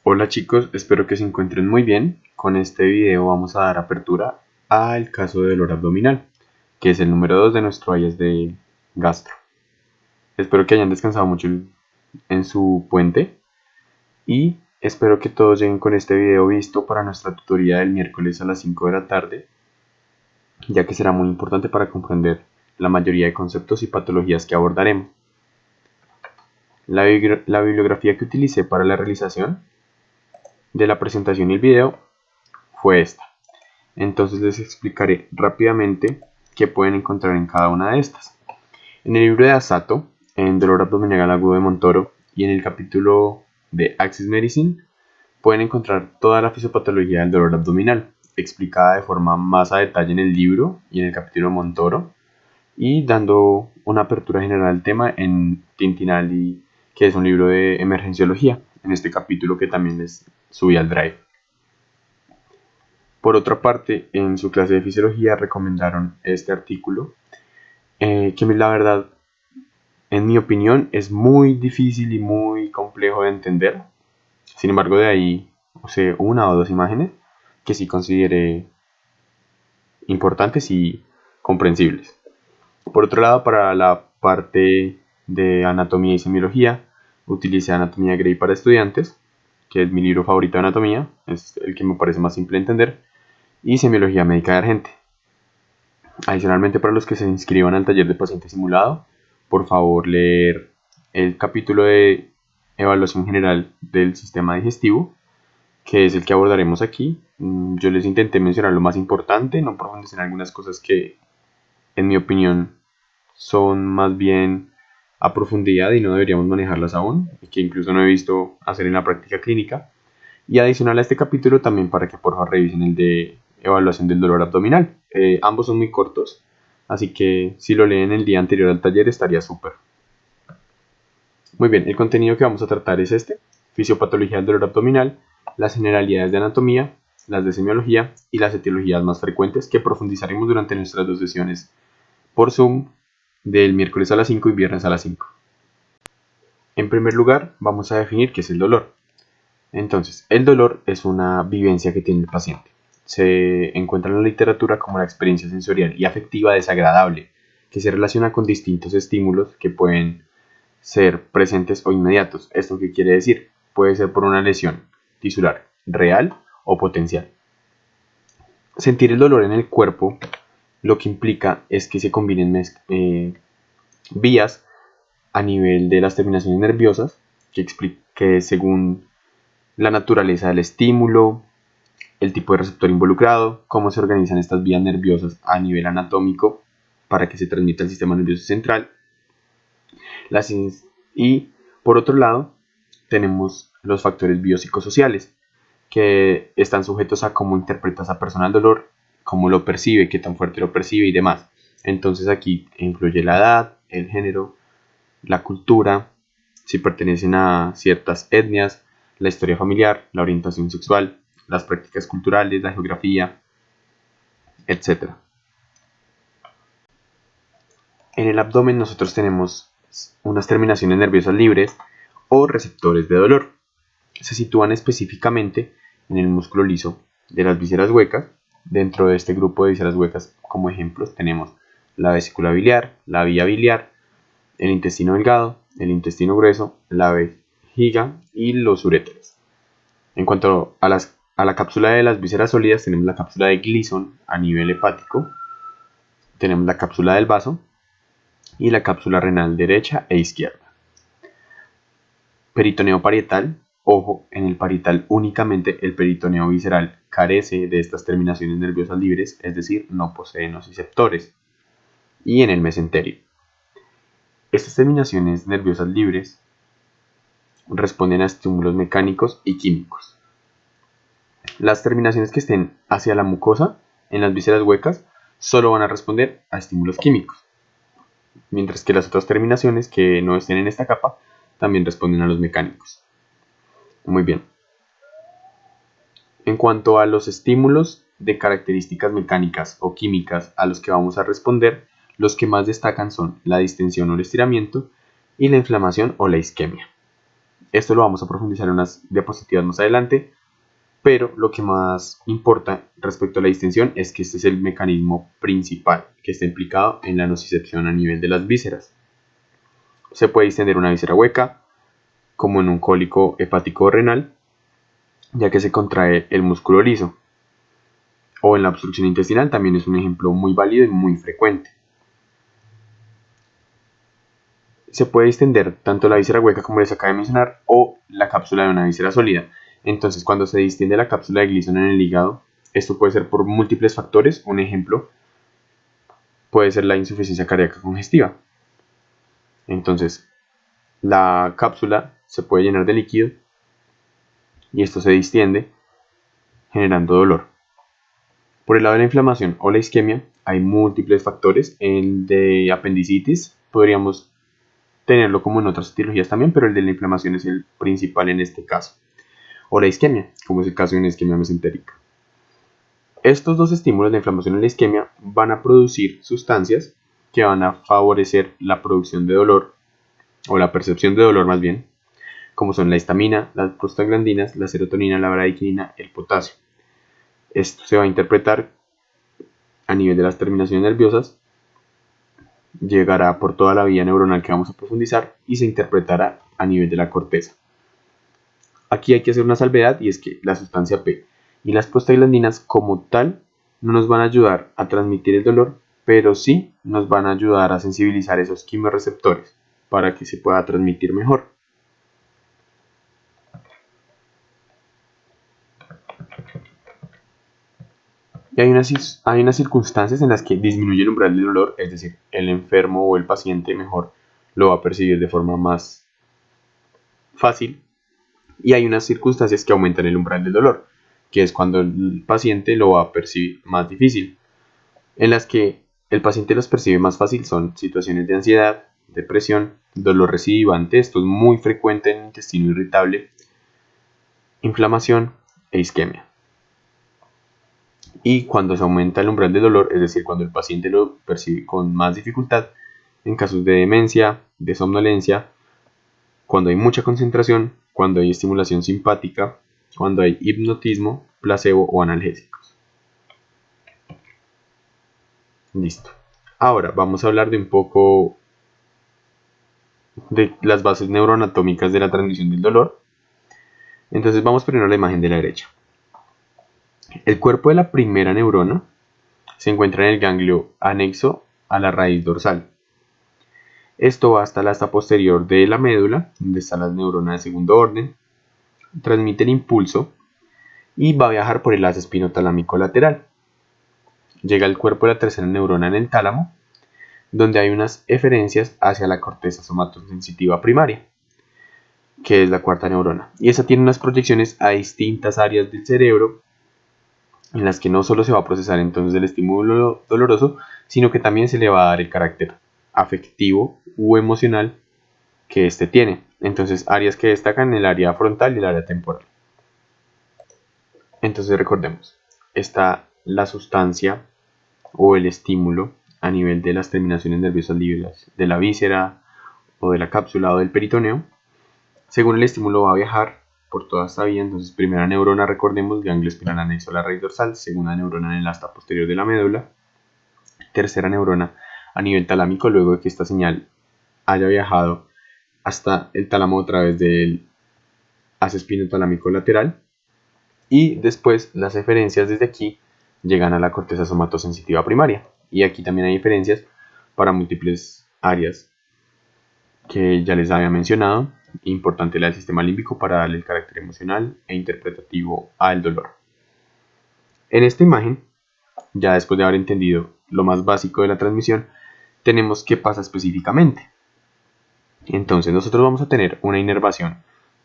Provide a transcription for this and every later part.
Hola chicos, espero que se encuentren muy bien. Con este video vamos a dar apertura al caso de dolor abdominal, que es el número 2 de nuestro IELTS de gastro. Espero que hayan descansado mucho en su puente y espero que todos lleguen con este video visto para nuestra tutoría del miércoles a las 5 de la tarde, ya que será muy importante para comprender la mayoría de conceptos y patologías que abordaremos. La bibliografía que utilicé para la realización de la presentación y el video fue esta. Entonces les explicaré rápidamente qué pueden encontrar en cada una de estas. En el libro de Asato, en Dolor Abdominal Agudo de Montoro, y en el capítulo de Access Medicine, pueden encontrar toda la fisiopatología del dolor abdominal, explicada de forma más a detalle en el libro y en el capítulo de Montoro, y dando una apertura general al tema en Tintinali, que es un libro de emergenciología, en este capítulo que también les subí al Drive. Por otra parte, en su clase de fisiología recomendaron este artículo, que la verdad, en mi opinión, es muy difícil y muy complejo de entender. Sin embargo, de ahí usé una o dos imágenes que sí consideré importantes y comprensibles. Por otro lado, para la parte de anatomía y semiología, utilicé Anatomía Gray para estudiantes, que es mi libro favorito de anatomía, es el que me parece más simple de entender, y Semiología Médica de Argente. Adicionalmente, para los que se inscriban al taller de paciente simulado, por favor leer el capítulo de evaluación general del sistema digestivo, que es el que abordaremos aquí. Yo les intenté mencionar lo más importante, no profundicé en algunas cosas que, en mi opinión, son más bien a profundidad y no deberíamos manejarlas aún, y que incluso no he visto hacer en la práctica clínica. Y adicional a este capítulo también para que por favor revisen el de evaluación del dolor abdominal. Ambos son muy cortos, así que si lo leen el día anterior al taller estaría súper. Muy bien, el contenido que vamos a tratar es este: fisiopatología del dolor abdominal, las generalidades de anatomía, las de semiología y las etiologías más frecuentes, que profundizaremos durante nuestras dos sesiones por Zoom del miércoles a las 5 y viernes a las 5. En primer lugar, vamos a definir qué es el dolor. Entonces, el dolor es una vivencia que tiene el paciente. Se encuentra en la literatura como la experiencia sensorial y afectiva desagradable, que se relaciona con distintos estímulos que pueden ser presentes o inmediatos. ¿Esto qué quiere decir? Puede ser por una lesión tisular real o potencial. Sentir el dolor en el cuerpo lo que implica es que se combinen vías a nivel de las terminaciones nerviosas, que según la naturaleza del estímulo, el tipo de receptor involucrado, cómo se organizan estas vías nerviosas a nivel anatómico para que se transmita al sistema nervioso central. Y por otro lado, tenemos los factores biopsicosociales, que están sujetos a cómo interpreta esa persona el dolor, cómo lo percibe, qué tan fuerte lo percibe y demás. Entonces aquí influye la edad, el género, la cultura, si pertenecen a ciertas etnias, la historia familiar, la orientación sexual, las prácticas culturales, la geografía, etc. En el abdomen nosotros tenemos unas terminaciones nerviosas libres o receptores de dolor. Se sitúan específicamente en el músculo liso de las vísceras huecas. Dentro de este grupo de vísceras huecas, como ejemplos, tenemos la vesícula biliar, la vía biliar, el intestino delgado, el intestino grueso, la vejiga y los uréteres. En cuanto a la cápsula de las vísceras sólidas, tenemos la cápsula de Gleason a nivel hepático, tenemos la cápsula del vaso y la cápsula renal derecha e izquierda. Peritoneo parietal. Ojo, en el parietal únicamente el peritoneo visceral carece de estas terminaciones nerviosas libres, es decir, no posee nociceptores. Y en el mesenterio. Estas terminaciones nerviosas libres responden a estímulos mecánicos y químicos. Las terminaciones que estén hacia la mucosa, en las vísceras huecas, solo van a responder a estímulos químicos, mientras que las otras terminaciones que no estén en esta capa también responden a los mecánicos. Muy bien. En cuanto a los estímulos de características mecánicas o químicas a los que vamos a responder, los que más destacan son la distensión o el estiramiento y la inflamación o la isquemia. Esto lo vamos a profundizar en unas diapositivas más adelante, pero lo que más importa respecto a la distensión es que este es el mecanismo principal que está implicado en la nocicepción a nivel de las vísceras. Se puede distender una víscera hueca, como en un cólico hepático o renal, ya que se contrae el músculo liso. O en la obstrucción intestinal también es un ejemplo muy válido y muy frecuente. Se puede distender tanto la víscera hueca como les acabo de mencionar o la cápsula de una víscera sólida. Entonces, cuando se distiende la cápsula de Gleason en el hígado, esto puede ser por múltiples factores. Un ejemplo puede ser la insuficiencia cardíaca congestiva. Entonces, la cápsula se puede llenar de líquido y esto se distiende generando dolor. Por el lado de la inflamación o la isquemia, hay múltiples factores. El de apendicitis podríamos tenerlo como en otras etiologías también, pero el de la inflamación es el principal en este caso. O la isquemia, como es el caso de una isquemia mesentérica. Estos dos estímulos, la inflamación y la isquemia, van a producir sustancias que van a favorecer la producción de dolor, o la percepción de dolor más bien, como son la histamina, las prostaglandinas, la serotonina, la bradykinin, el potasio. Esto se va a interpretar a nivel de las terminaciones nerviosas, llegará por toda la vía neuronal que vamos a profundizar y se interpretará a nivel de la corteza. Aquí hay que hacer una salvedad, y es que la sustancia P y las prostaglandinas como tal no nos van a ayudar a transmitir el dolor, pero sí nos van a ayudar a sensibilizar esos quimioreceptores para que se pueda transmitir mejor. Y hay unas circunstancias en las que disminuye el umbral del dolor, es decir, el enfermo o el paciente mejor lo va a percibir de forma más fácil. Y hay unas circunstancias que aumentan el umbral del dolor, que es cuando el paciente lo va a percibir más difícil. En las que el paciente los percibe más fácil son situaciones de ansiedad, depresión, dolor recidivante, esto es muy frecuente en el intestino irritable, inflamación e isquemia. Y cuando se aumenta el umbral del dolor, es decir, cuando el paciente lo percibe con más dificultad, en casos de demencia, de somnolencia, cuando hay mucha concentración, cuando hay estimulación simpática, cuando hay hipnotismo, placebo o analgésicos. Listo. Ahora vamos a hablar de un poco de las bases neuroanatómicas de la transmisión del dolor. Entonces vamos primero a la imagen de la derecha. El cuerpo de la primera neurona se encuentra en el ganglio anexo a la raíz dorsal. Esto va hasta la asta posterior de la médula, donde están las neuronas de segundo orden, transmite el impulso y va a viajar por el haz espinotalámico lateral. Llega al cuerpo de la tercera neurona en el tálamo, donde hay unas eferencias hacia la corteza somatosensitiva primaria, que es la cuarta neurona. Y esa tiene unas proyecciones a distintas áreas del cerebro, en las que no solo se va a procesar entonces el estímulo doloroso, sino que también se le va a dar el carácter afectivo u emocional que éste tiene. Entonces, áreas que destacan el área frontal y el área temporal. Entonces recordemos, está la sustancia o el estímulo a nivel de las terminaciones nerviosas libres de la víscera o de la cápsula o del peritoneo. Según el estímulo va a viajar por toda esta vía. Entonces, primera neurona, recordemos, ganglio espinal anexo a la raíz dorsal. Segunda neurona en el asta posterior de la médula. Tercera neurona a nivel talámico, luego de que esta señal haya viajado hasta el tálamo a través del haz espinotalámico lateral. Y después las eferencias desde aquí llegan a la corteza somatosensitiva primaria. Y aquí también hay diferencias para múltiples áreas que ya les había mencionado. Importante la del sistema límbico para darle el carácter emocional e interpretativo al dolor. En esta imagen, ya después de haber entendido lo más básico de la transmisión, tenemos qué pasa específicamente. Entonces nosotros vamos a tener una inervación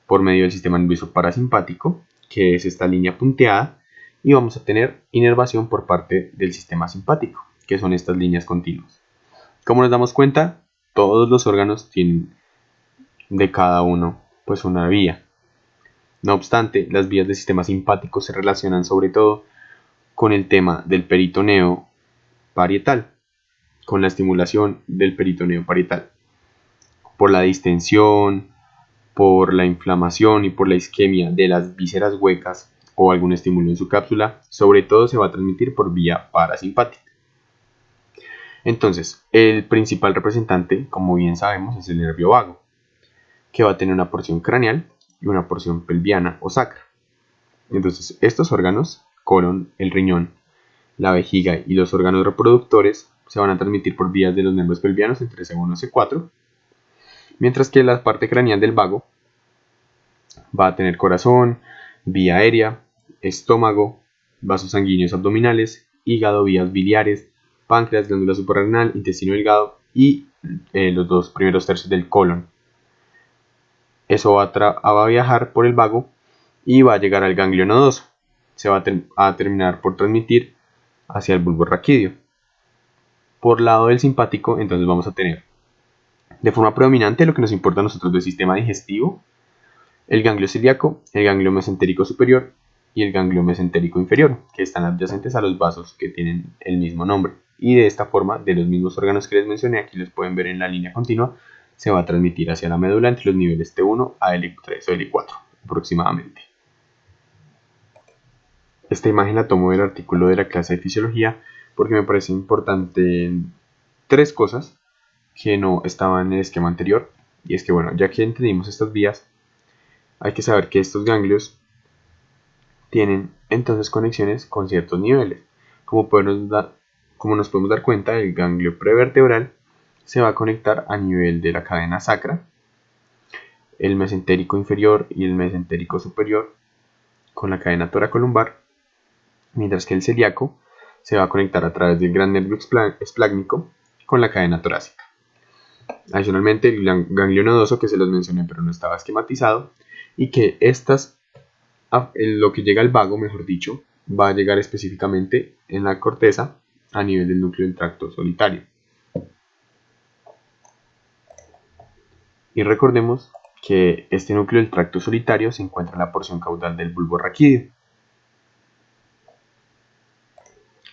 por medio del sistema nervioso parasimpático, que es esta línea punteada, y vamos a tener inervación por parte del sistema simpático, que son estas líneas continuas. Como nos damos cuenta, todos los órganos tienen de cada uno pues una vía. No obstante, las vías del sistema simpático se relacionan sobre todo con el tema del peritoneo parietal, con la estimulación del peritoneo parietal, por la distensión, por la inflamación y por la isquemia de las vísceras huecas o algún estímulo en su cápsula, sobre todo se va a transmitir por vía parasimpática. Entonces, el principal representante, como bien sabemos, es el nervio vago, que va a tener una porción craneal y una porción pelviana o sacra. Entonces, estos órganos, colon, el riñón, la vejiga y los órganos reproductores, se van a transmitir por vías de los nervios pelvianos entre C1 y C4, mientras que la parte craneal del vago va a tener corazón, vía aérea, estómago, vasos sanguíneos abdominales, hígado, vías biliares, páncreas, glándula suprarrenal, intestino delgado y los dos primeros tercios del colon. Eso va a viajar por el vago y va a llegar al ganglio nodoso. Se va a terminar por transmitir hacia el bulbo raquídeo. Por lado del simpático, entonces vamos a tener de forma predominante lo que nos importa a nosotros del sistema digestivo, el ganglio celíaco, el ganglio mesentérico superior y el ganglio mesentérico inferior, que están adyacentes a los vasos que tienen el mismo nombre. Y de esta forma, de los mismos órganos que les mencioné, aquí los pueden ver en la línea continua, se va a transmitir hacia la médula entre los niveles T1 a L3 o L4 aproximadamente. Esta imagen la tomo del artículo de la clase de fisiología porque me parece importante tres cosas que no estaban en el esquema anterior. Y es que, bueno, ya que entendimos estas vías, hay que saber que estos ganglios tienen entonces conexiones con ciertos niveles. Como nos podemos dar cuenta, el ganglio prevertebral se va a conectar a nivel de la cadena sacra, el mesentérico inferior y el mesentérico superior con la cadena toracolumbar, mientras que el celíaco se va a conectar a través del gran nervio esplácnico con la cadena torácica. Adicionalmente, el ganglio nodoso, que se los mencioné pero no estaba esquematizado, y que lo que llega al vago, mejor dicho, va a llegar específicamente en la corteza a nivel del núcleo del tracto solitario. Y recordemos que este núcleo del tracto solitario se encuentra en la porción caudal del bulbo raquídeo.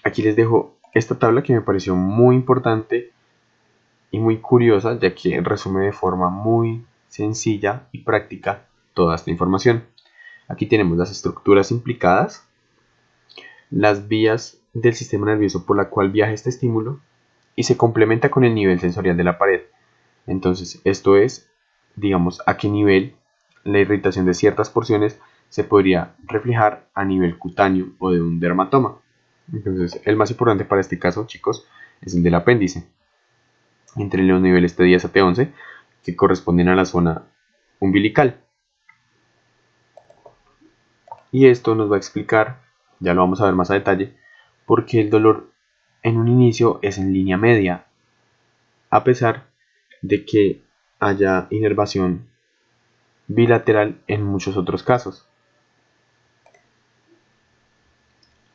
Aquí les dejo esta tabla que me pareció muy importante y muy curiosa, ya que resume de forma muy sencilla y práctica toda esta información. Aquí tenemos las estructuras implicadas, las vías del sistema nervioso por la cual viaja este estímulo y se complementa con el nivel sensorial de la pared. Entonces, esto es, digamos, a qué nivel la irritación de ciertas porciones se podría reflejar a nivel cutáneo o de un dermatoma. Entonces, el más importante para este caso, chicos, es el del apéndice, entre los niveles T10 a T11, que corresponden a la zona umbilical. Y esto nos va a explicar, ya lo vamos a ver más a detalle, por qué el dolor en un inicio es en línea media, a pesar de que haya inervación bilateral en muchos otros casos.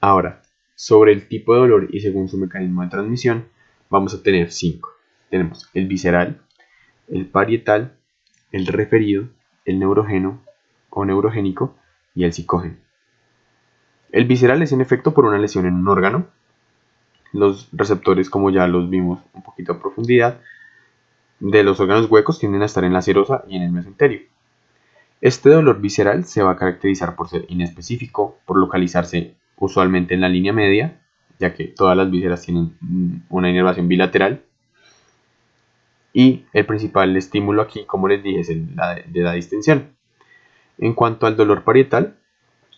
Ahora, sobre el tipo de dolor y según su mecanismo de transmisión, vamos a tener 5. Tenemos el visceral, el parietal, el referido, el neurogeno o neurogénico y el psicógeno. El visceral es en efecto por una lesión en un órgano. Los receptores, como ya los vimos un poquito a profundidad, de los órganos huecos tienden a estar en la serosa y en el mesenterio. Este dolor visceral se va a caracterizar por ser inespecífico, por localizarse usualmente en la línea media, ya que todas las vísceras tienen una inervación bilateral. Y el principal estímulo aquí, como les dije, es el de la distensión. En cuanto al dolor parietal,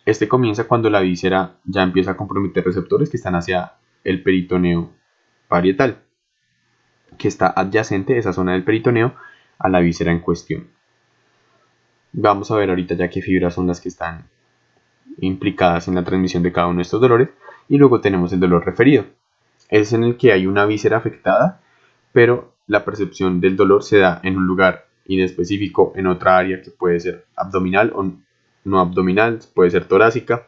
este comienza cuando la víscera ya empieza a comprometer receptores que están hacia el peritoneo parietal, que está adyacente a esa zona del peritoneo a la víscera en cuestión. Vamos a ver ahorita ya qué fibras son las que están implicadas en la transmisión de cada uno de estos dolores. Y luego tenemos el dolor referido. Es en el que hay una víscera afectada, pero la percepción del dolor se da en un lugar inespecífico, en otra área que puede ser abdominal o no abdominal, puede ser torácica,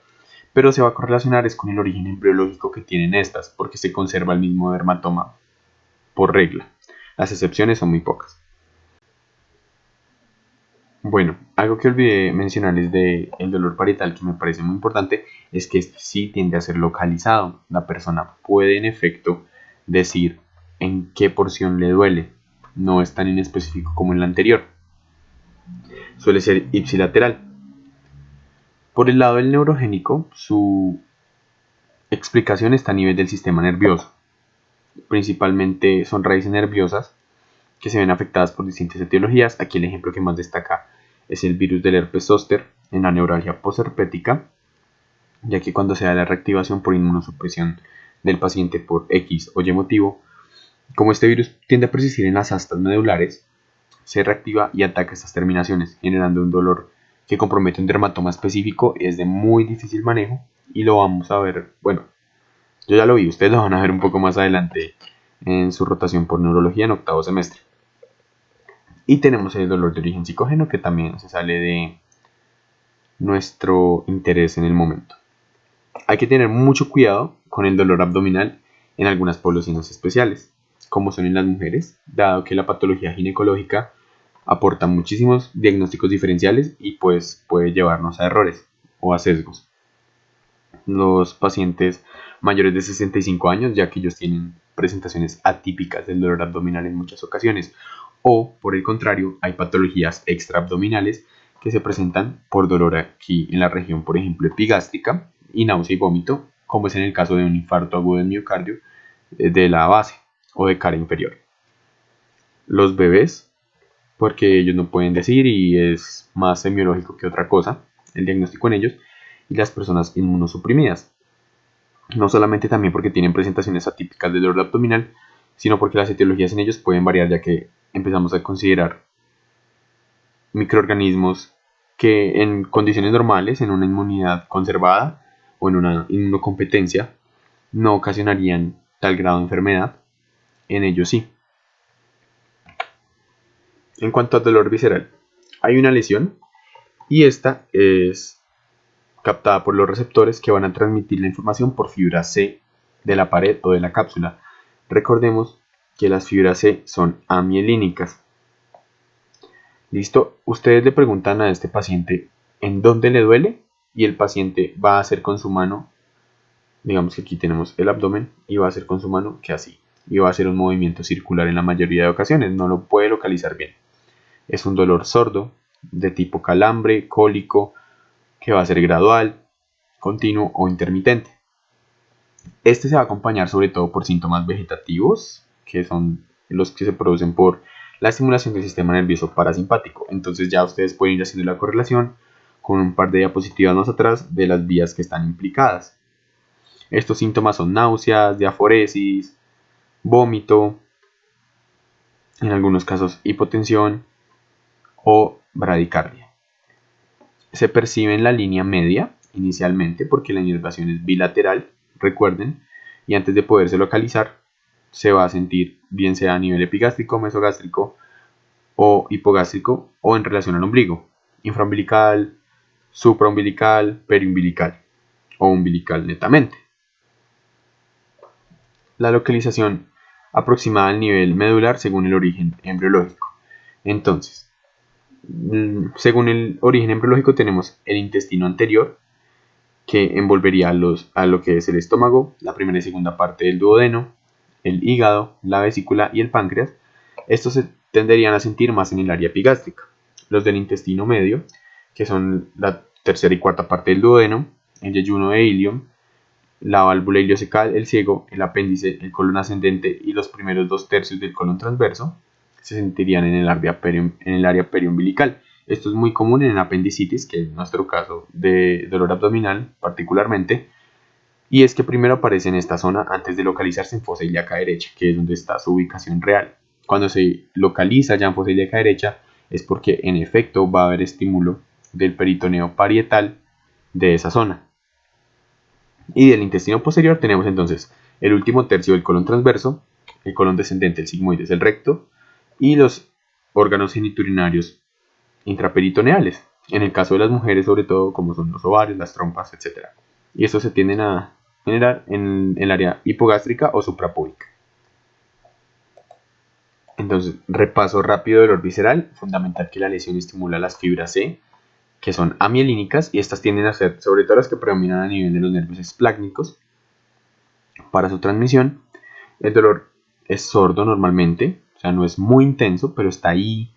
pero se va a correlacionar es con el origen embriológico que tienen estas, porque se conserva el mismo dermatoma por regla. Las excepciones son muy pocas. Bueno, algo que olvidé mencionarles del dolor parietal que me parece muy importante es que este sí tiende a ser localizado. La persona puede en efecto decir en qué porción le duele, no es tan inespecífico como en la anterior. suele ser ipsilateral. Por el lado del neurogénico, su explicación está a nivel del sistema nervioso. Principalmente son raíces nerviosas que se ven afectadas por distintas etiologías. Aquí el ejemplo que más destaca es el virus del herpes zóster en la neuralgia posherpética, ya que cuando se da la reactivación por inmunosupresión del paciente por X o Y motivo, como este virus tiende a persistir en las astas medulares, se reactiva y ataca estas terminaciones, generando un dolor que compromete un dermatoma específico. Es de muy difícil manejo y lo vamos a ver, bueno, yo ya lo vi, ustedes lo van a ver un poco más adelante en su rotación por neurología en octavo semestre. Y tenemos el dolor de origen psicógeno, que también se sale de nuestro interés en el momento. Hay que tener mucho cuidado con el dolor abdominal en algunas poblaciones especiales, como son en las mujeres, dado que la patología ginecológica aporta muchísimos diagnósticos diferenciales y pues puede llevarnos a errores o a sesgos. Los pacientes mayores de 65 años, ya que ellos tienen presentaciones atípicas del dolor abdominal en muchas ocasiones, o por el contrario, hay patologías extraabdominales que se presentan por dolor aquí en la región, por ejemplo, epigástrica y náusea y vómito, como es en el caso de un infarto agudo del miocardio de la base o de cara inferior. Los bebés, porque ellos no pueden decir y es más semiológico que otra cosa, el diagnóstico en ellos, y las personas inmunosuprimidas. No solamente también porque tienen presentaciones atípicas del dolor abdominal, sino porque las etiologías en ellos pueden variar, ya que empezamos a considerar microorganismos que en condiciones normales, en una inmunidad conservada o en una inmunocompetencia, no ocasionarían tal grado de enfermedad. En ellos sí. En cuanto al dolor visceral, hay una lesión y esta es captada por los receptores que van a transmitir la información por fibra C de la pared o de la cápsula. Recordemos que las fibras C son amielínicas. ¿Listo? Ustedes le preguntan a este paciente en dónde le duele y el paciente va a hacer con su mano, digamos que aquí tenemos el abdomen, y va a hacer con su mano que así, y va a hacer un movimiento circular en la mayoría de ocasiones, no lo puede localizar bien. Es un dolor sordo, de tipo calambre, cólico, que va a ser gradual, continuo o intermitente. Este se va a acompañar sobre todo por síntomas vegetativos, que son los que se producen por la estimulación del sistema nervioso parasimpático. Entonces ya ustedes pueden ir haciendo la correlación con un par de diapositivas más atrás de las vías que están implicadas. Estos síntomas son náuseas, diaforesis, vómito, en algunos casos hipotensión o bradicardia. Se percibe en la línea media inicialmente porque la inervación es bilateral, recuerden, y antes de poderse localizar se va a sentir bien sea a nivel epigástrico, mesogástrico o hipogástrico o en relación al ombligo, infraumbilical, supraumbilical, periumbilical o umbilical netamente. La localización aproximada al nivel medular según el origen embriológico. Entonces, según el origen embriológico tenemos el intestino anterior, que envolvería a lo que es el estómago, la primera y segunda parte del duodeno, el hígado, la vesícula y el páncreas. Estos se tenderían a sentir más en el área epigástrica. Los del intestino medio, que son la tercera y cuarta parte del duodeno, el yeyuno e ilion, la válvula ileocecal, el ciego, el apéndice, el colon ascendente y los primeros 2/3 del colon transverso, se sentirían en el área periumbilical. Esto es muy común en apendicitis, que es nuestro caso de dolor abdominal particularmente, y es que primero aparece en esta zona antes de localizarse en fosa ilíaca derecha, que es donde está su ubicación real. Cuando se localiza ya en fosa ilíaca derecha es porque en efecto va a haber estímulo del peritoneo parietal de esa zona. Y del intestino posterior tenemos entonces el último tercio del colon transverso, el colon descendente, el sigmoides, el recto, y los órganos geniturinarios intraperitoneales, en el caso de las mujeres sobre todo como son los ovarios, las trompas, etc. Y estos se tienden a generar en el área hipogástrica o suprapúbica. Entonces, repaso rápido del dolor visceral, fundamental que la lesión estimula las fibras C, que son amielínicas, y estas tienden a ser sobre todo las que predominan a nivel de los nervios esplácnicos. Para su transmisión, el dolor es sordo normalmente, o sea, no es muy intenso, pero está ahí,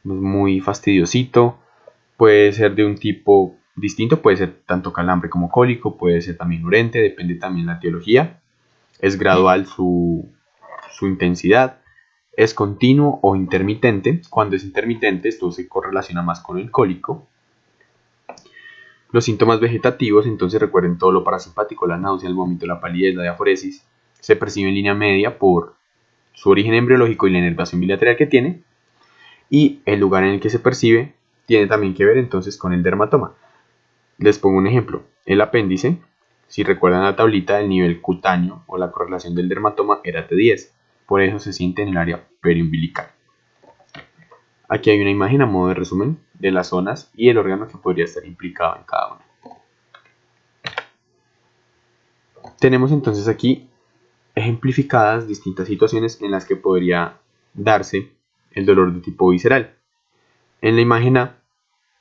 es muy fastidiosito, Puede ser de un tipo distinto, puede ser tanto calambre como cólico, puede ser también urente, depende también de la etiología. Es gradual su intensidad, es continuo o intermitente. Cuando es intermitente, esto se correlaciona más con el cólico. Los síntomas vegetativos, entonces recuerden todo lo parasimpático, la náusea, el vómito, la palidez, la diaforesis, se percibe en línea media por su origen embriológico y la inervación bilateral que tiene, y el lugar en el que se percibe tiene también que ver entonces con el dermatoma. Les pongo un ejemplo, el apéndice, si recuerdan la tablita, el nivel cutáneo o la correlación del dermatoma era T10, por eso se siente en el área periumbilical. Aquí hay una imagen a modo de resumen de las zonas y el órgano que podría estar implicado en cada una. Tenemos entonces aquí ejemplificadas distintas situaciones en las que podría darse el dolor de tipo visceral. En la imagen A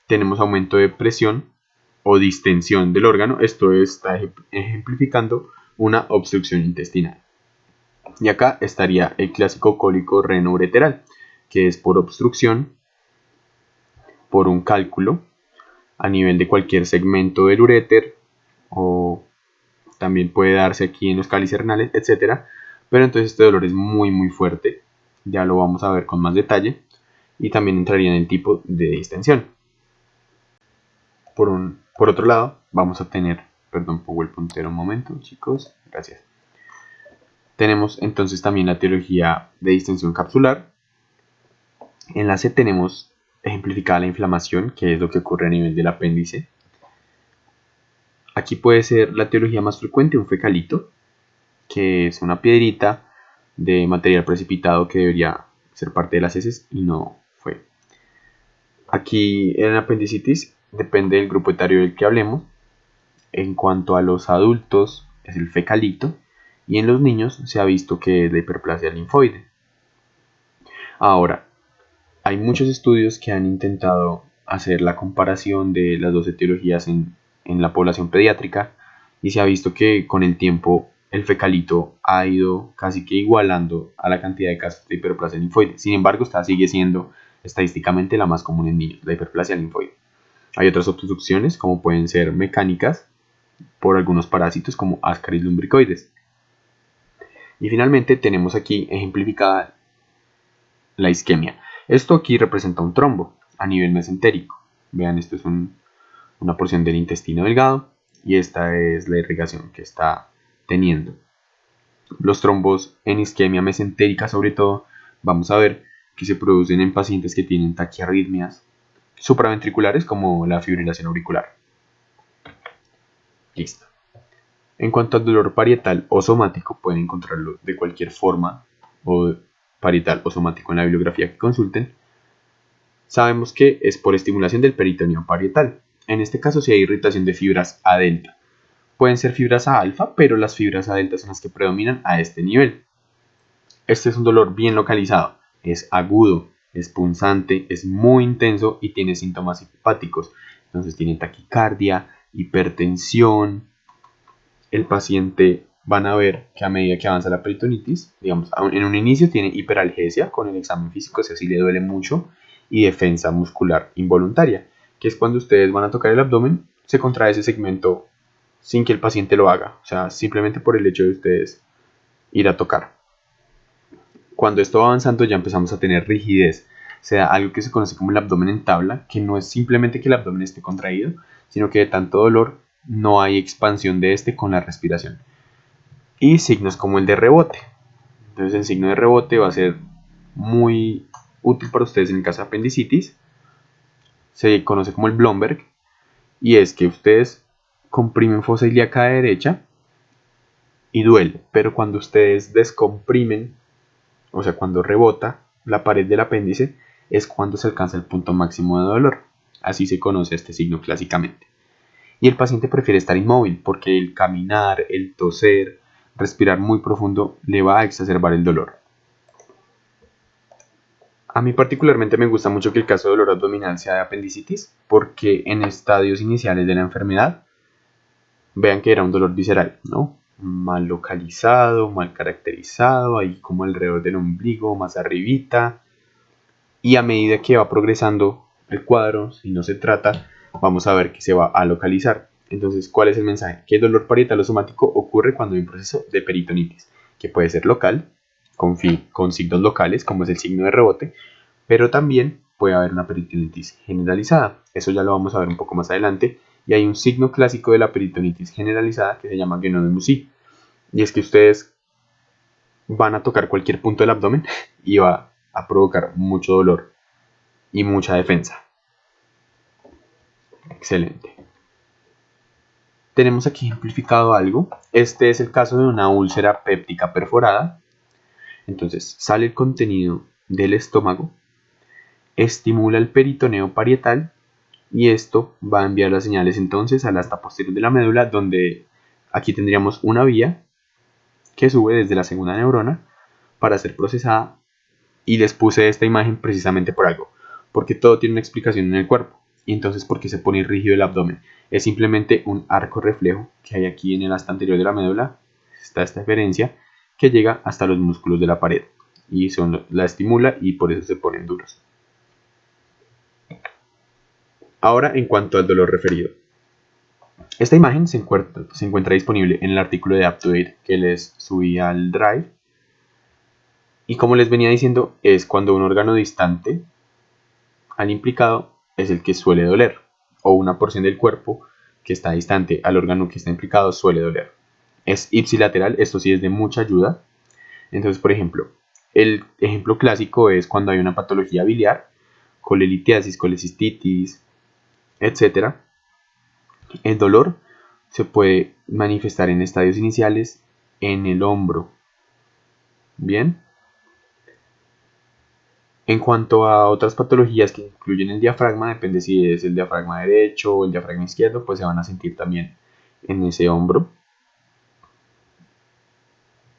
tenemos aumento de presión o distensión del órgano, esto está ejemplificando una obstrucción intestinal. Y acá estaría el clásico cólico renoureteral, que es por obstrucción, por un cálculo a nivel de cualquier segmento del uréter, o también puede darse aquí en los cálices renales, etc. Pero entonces este dolor es muy fuerte, ya lo vamos a ver con más detalle, y también entraría en el tipo de distensión. Por otro lado, vamos a tener, perdón, pongo el puntero un momento, chicos, gracias. Tenemos entonces también la etiología de distensión capsular. En la C tenemos ejemplificada la inflamación, que es lo que ocurre a nivel del apéndice. Aquí puede ser la etiología más frecuente un fecalito, que es una piedrita de material precipitado que debería ser parte de las heces y no fue. Aquí en la apendicitis depende del grupo etario del que hablemos. En cuanto a los adultos es el fecalito y en los niños se ha visto que es la hiperplasia linfoide. Ahora, hay muchos estudios que han intentado hacer la comparación de las dos etiologías en la población pediátrica y se ha visto que con el tiempo el fecalito ha ido casi que igualando a la cantidad de casos de hiperplasia linfoide. Sin embargo, esta sigue siendo estadísticamente la más común en niños, la hiperplasia linfoide. Hay otras obstrucciones como pueden ser mecánicas por algunos parásitos como Ascaris lumbricoides. Y finalmente tenemos aquí ejemplificada la isquemia. Esto aquí representa un trombo a nivel mesentérico. Vean, esto es una porción del intestino delgado y esta es la irrigación que está teniendo. Los trombos en isquemia mesentérica, sobre todo, vamos a ver que se producen en pacientes que tienen taquiarritmias supraventriculares como la fibrilación auricular. Listo. En cuanto al dolor parietal o somático, pueden encontrarlo de cualquier forma, o parietal o somático en la bibliografía que consulten. Sabemos que es por estimulación del peritoneo parietal. En este caso, si hay irritación de fibras A delta. Pueden ser fibras A alfa, pero las fibras A delta son las que predominan a este nivel. Este es un dolor bien localizado, es agudo, es punzante, es muy intenso y tiene síntomas hepáticos. Entonces tiene taquicardia, hipertensión. El paciente van a ver que a medida que avanza la peritonitis, digamos, en un inicio tiene hiperalgesia con el examen físico, si así le duele mucho, y defensa muscular involuntaria, que es cuando ustedes van a tocar el abdomen, se contrae ese segmento sin que el paciente lo haga, o sea, simplemente por el hecho de ustedes ir a tocar. Cuando esto va avanzando ya empezamos a tener rigidez, o sea, algo que se conoce como el abdomen en tabla, que no es simplemente que el abdomen esté contraído, sino que de tanto dolor no hay expansión de este con la respiración. Y signos como el de rebote. Entonces el signo de rebote va a ser muy útil para ustedes en el caso de apendicitis. Se conoce como el Blomberg y es que ustedes comprimen fosa ilíaca derecha y duele, pero cuando ustedes descomprimen, o sea, cuando rebota la pared del apéndice, es cuando se alcanza el punto máximo de dolor. Así se conoce este signo clásicamente. Y el paciente prefiere estar inmóvil porque el caminar, el toser, respirar muy profundo le va a exacerbar el dolor. A mí particularmente me gusta mucho que el caso de dolor abdominal sea de apendicitis porque en estadios iniciales de la enfermedad vean que era un dolor visceral, ¿no? Mal localizado, mal caracterizado, ahí como alrededor del ombligo, más arribita. Y a medida que va progresando el cuadro, si no se trata, vamos a ver que se va a localizar. Entonces, ¿cuál es el mensaje? Que el dolor parietal o somático ocurre cuando hay un proceso de peritonitis, que puede ser local, con signos locales, como es el signo de rebote, pero también puede haber una peritonitis generalizada. Eso ya lo vamos a ver un poco más adelante. Y hay un signo clásico de la peritonitis generalizada que se llama Guénon de Mussy. Y es que ustedes van a tocar cualquier punto del abdomen y va a provocar mucho dolor y mucha defensa. Excelente. Tenemos aquí ejemplificado algo. Este es el caso de una úlcera péptica perforada. Entonces sale el contenido del estómago, estimula el peritoneo parietal y esto va a enviar las señales entonces al asta posterior de la médula, donde aquí tendríamos una vía que sube desde la segunda neurona para ser procesada. Y les puse esta imagen precisamente por algo, porque todo tiene una explicación en el cuerpo. Y entonces, ¿por qué se pone rígido el abdomen? Es simplemente un arco reflejo que hay aquí en el asta anterior de la médula. Está esta diferencia que llega hasta los músculos de la pared y la estimula y por eso se ponen duros. Ahora, en cuanto al dolor referido. Esta imagen se encuentra disponible en el artículo de UpToDate que les subí al Drive. Y como les venía diciendo, es cuando un órgano distante al implicado es el que suele doler, o una porción del cuerpo que está distante al órgano que está implicado suele doler. Es ipsilateral, esto sí es de mucha ayuda. Entonces, por ejemplo, el ejemplo clásico es cuando hay una patología biliar, colelitiasis, colecistitis, etc. El dolor se puede manifestar en estadios iniciales en el hombro. Bien. En cuanto a otras patologías que incluyen el diafragma, depende si es el diafragma derecho o el diafragma izquierdo, pues se van a sentir también en ese hombro.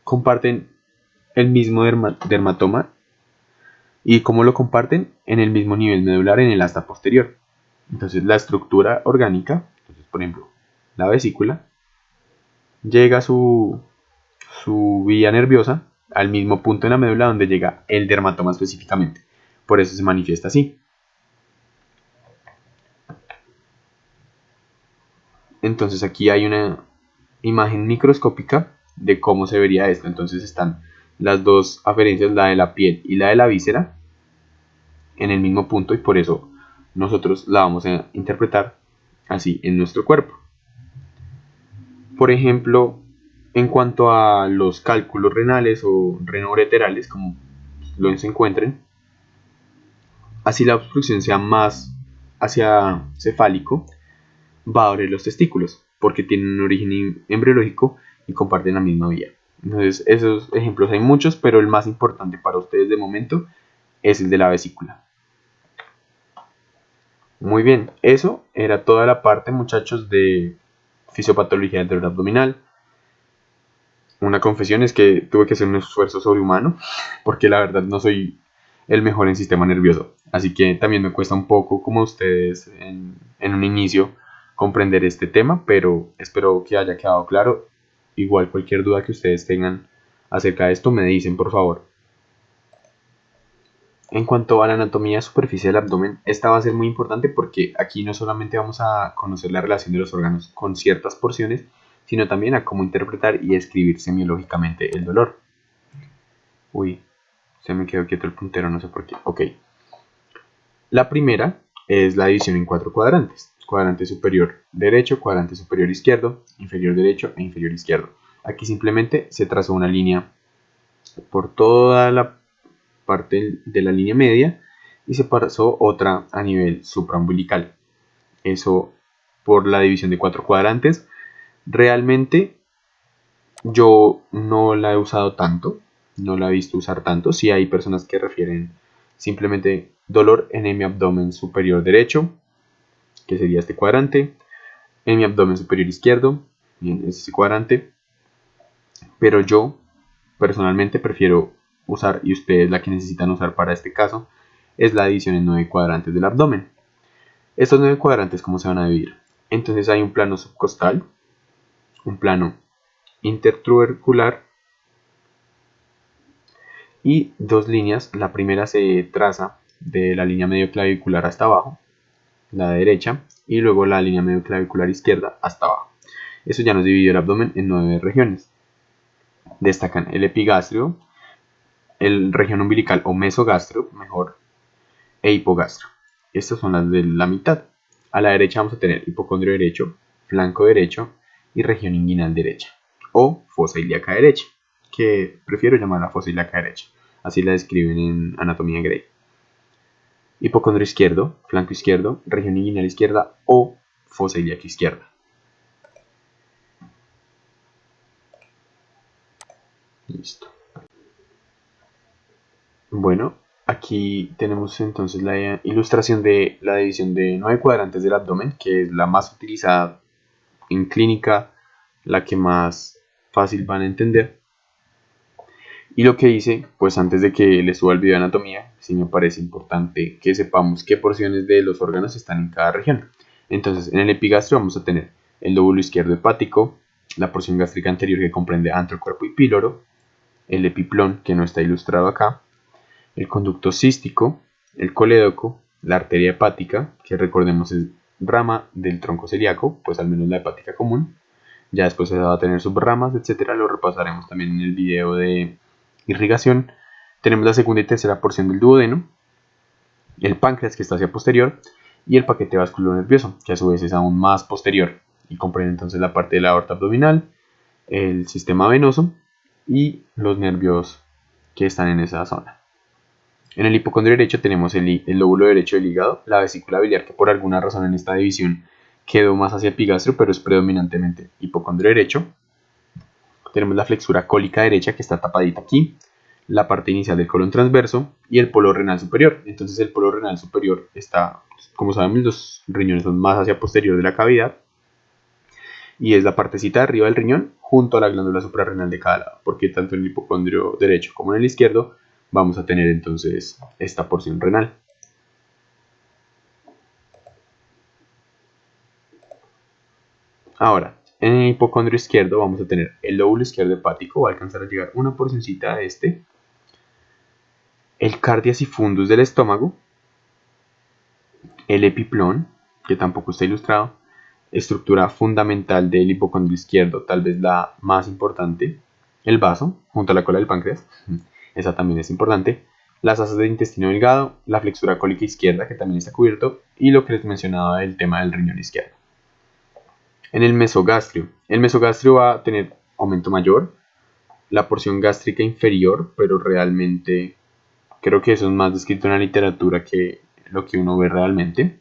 Comparten el mismo dermatoma y cómo lo comparten en el mismo nivel medular en el asta posterior. Entonces la estructura orgánica, por ejemplo, la vesícula, llega a su vía nerviosa al mismo punto en la médula donde llega el dermatoma específicamente. Por eso se manifiesta así. Entonces aquí hay una imagen microscópica de cómo se vería esto. Entonces están las dos aferencias, la de la piel y la de la víscera, en el mismo punto y por eso nosotros la vamos a interpretar así en nuestro cuerpo. Por ejemplo, en cuanto a los cálculos renales o renoureterales, como lo se encuentren, así la obstrucción sea más hacia cefálico, va a doler los testículos, porque tienen un origen embriológico y comparten la misma vía. Entonces, esos ejemplos hay muchos, pero el más importante para ustedes de momento es el de la vesícula. Muy bien, eso era toda la parte, muchachos, de fisiopatología del dolor abdominal. Una confesión es que tuve que hacer un esfuerzo sobrehumano, porque la verdad no soy el mejor en sistema nervioso. Así que también me cuesta un poco, como ustedes en un inicio, comprender este tema, pero espero que haya quedado claro. Igual cualquier duda que ustedes tengan acerca de esto me dicen, por favor. En cuanto a la anatomía superficial del abdomen, esta va a ser muy importante porque aquí no solamente vamos a conocer la relación de los órganos con ciertas porciones, sino también a cómo interpretar y escribir semiológicamente el dolor. Uy, se me quedó quieto el puntero, no sé por qué. Ok. La primera es la división en 4 cuadrantes. Cuadrante superior derecho, cuadrante superior izquierdo, inferior derecho e inferior izquierdo. Aquí simplemente se trazó una línea por toda la parte de la línea media y se trazó otra a nivel supraumbilical. Eso por la división de 4 cuadrantes. Realmente yo no la he usado tanto, no la he visto usar tanto. Sí hay personas que refieren simplemente dolor en mi abdomen superior derecho, que sería este cuadrante, en mi abdomen superior izquierdo, en este cuadrante, pero yo personalmente prefiero usar, y ustedes la que necesitan usar para este caso, es la división en 9 cuadrantes del abdomen. Estos 9 cuadrantes, ¿cómo se van a dividir? Entonces hay un plano subcostal, un plano intertubercular y dos líneas. La primera se traza de la línea medio clavicular hasta abajo, la derecha, y luego la línea medio clavicular izquierda hasta abajo. Eso ya nos dividió el abdomen en 9 regiones. Destacan el epigastrio, el región umbilical o mesogastrio, mejor, e hipogastrio. Estas son las de la mitad. A la derecha vamos a tener hipocondrio derecho, flanco derecho y región inguinal derecha, o fosa ilíaca derecha, que prefiero llamarla fosa ilíaca derecha, así la describen en Anatomía Gray. Hipocondrio izquierdo, flanco izquierdo, región inguinal izquierda o fosa ilíaca izquierda. Listo. Bueno, aquí tenemos entonces la ilustración de la división de 9 cuadrantes del abdomen, que es la más utilizada en clínica, la que más fácil van a entender. Y lo que hice, pues antes de que les suba el video de anatomía, sí me parece importante que sepamos qué porciones de los órganos están en cada región. Entonces, en el epigastrio vamos a tener el lóbulo izquierdo hepático, la porción gástrica anterior que comprende antro, cuerpo y píloro, el epiplón, que no está ilustrado acá, el conducto cístico, el colédoco, la arteria hepática, que recordemos es rama del tronco celíaco, pues al menos la hepática común. Ya después se va a tener subramas, etcétera. Lo repasaremos también en el video de irrigación. Tenemos la segunda y tercera porción del duodeno, el páncreas, que está hacia posterior, y el paquete vascular nervioso, que a su vez es aún más posterior y comprende entonces la parte de la aorta abdominal, el sistema venoso y los nervios que están en esa zona. En el hipocondrio derecho tenemos el lóbulo derecho del hígado, la vesícula biliar, que por alguna razón en esta división quedó más hacia epigastrio, pero es predominantemente hipocondrio derecho. Tenemos la flexura cólica derecha, que está tapadita aquí, la parte inicial del colon transverso y el polo renal superior. Entonces el polo renal superior está, como sabemos, los riñones son más hacia posterior de la cavidad, y es la partecita de arriba del riñón junto a la glándula suprarrenal de cada lado, porque tanto en el hipocondrio derecho como en el izquierdo vamos a tener entonces esta porción renal. Ahora, en el hipocondrio izquierdo vamos a tener el lóbulo izquierdo hepático, va a alcanzar a llegar una porcioncita de este, el cardias y fundus del estómago, el epiplón, que tampoco está ilustrado, estructura fundamental del hipocondrio izquierdo, tal vez la más importante, el vaso, junto a la cola del páncreas, esa también es importante, las asas del intestino delgado, la flexura cólica izquierda, que también está cubierto, y lo que les mencionaba del tema del riñón izquierdo. En el mesogastrio va a tener aumento mayor, la porción gástrica inferior, pero realmente creo que eso es más descrito en la literatura que lo que uno ve realmente.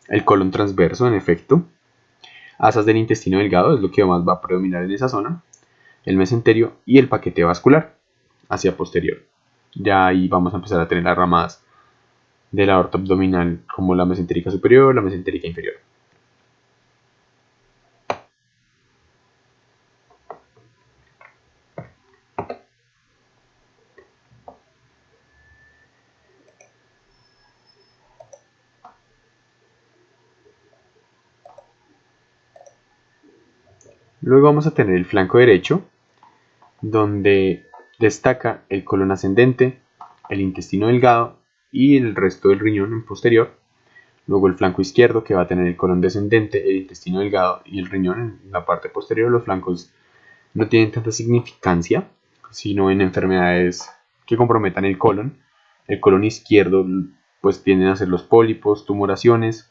El colon transverso, en efecto. Asas del intestino delgado es lo que más va a predominar en esa zona. El mesenterio y el paquete vascular hacia posterior. Ya ahí vamos a empezar a tener las ramas de la aorta abdominal como la mesentérica superior, la mesentérica inferior. Luego vamos a tener el flanco derecho, donde destaca el colon ascendente, el intestino delgado y el resto del riñón en posterior. Luego el flanco izquierdo, que va a tener el colon descendente, el intestino delgado y el riñón en la parte posterior. Los flancos no tienen tanta significancia, sino en enfermedades que comprometan el colon. El colon izquierdo pues tienden a ser los pólipos, tumoraciones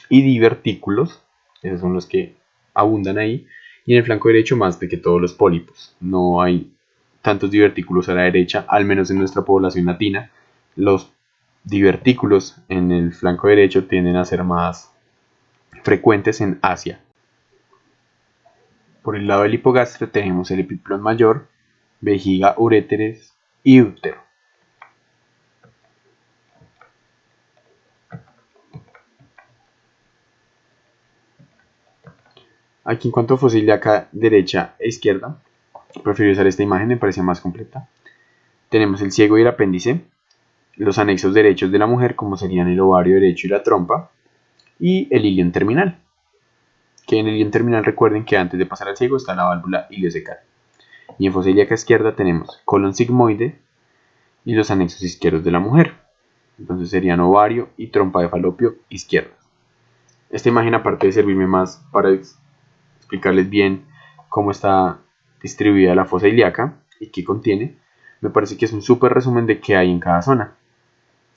y divertículos, esos son los que abundan ahí, y en el flanco derecho más de que todos los pólipos. No hay tantos divertículos a la derecha, al menos en nuestra población latina. Los divertículos en el flanco derecho tienden a ser más frecuentes en Asia. Por el lado del hipogastrio tenemos el epiplón mayor, vejiga, uréteres y útero. Aquí en cuanto a fosa ilíaca derecha e izquierda, prefiero usar esta imagen, me parece más completa. Tenemos el ciego y el apéndice, los anexos derechos de la mujer, como serían el ovario derecho y la trompa, y el ilion terminal. Que en el ilion terminal recuerden que antes de pasar al ciego está la válvula iliocecal. Y en fosa ilíaca izquierda tenemos colon sigmoide y los anexos izquierdos de la mujer. Entonces serían ovario y trompa de falopio izquierda. Esta imagen, aparte de servirme más para explicarles bien cómo está distribuida la fosa ilíaca y qué contiene, me parece que es un súper resumen de qué hay en cada zona.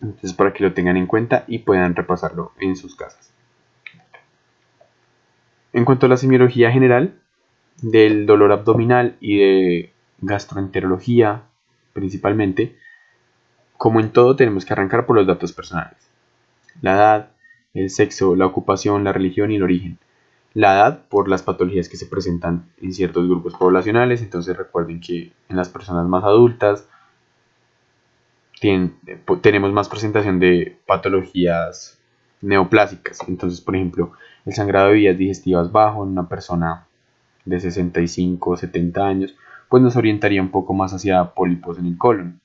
Entonces, para que lo tengan en cuenta y puedan repasarlo en sus casas. En cuanto a la semiología general del dolor abdominal y de gastroenterología principalmente, como en todo tenemos que arrancar por los datos personales. La edad, el sexo, la ocupación, la religión y el origen. La edad por las patologías que se presentan en ciertos grupos poblacionales, entonces recuerden que en las personas más adultas tenemos más presentación de patologías neoplásicas. Entonces, por ejemplo, el sangrado de vías digestivas bajo en una persona de 65 o 70 años, pues nos orientaría un poco más hacia pólipos en el colon.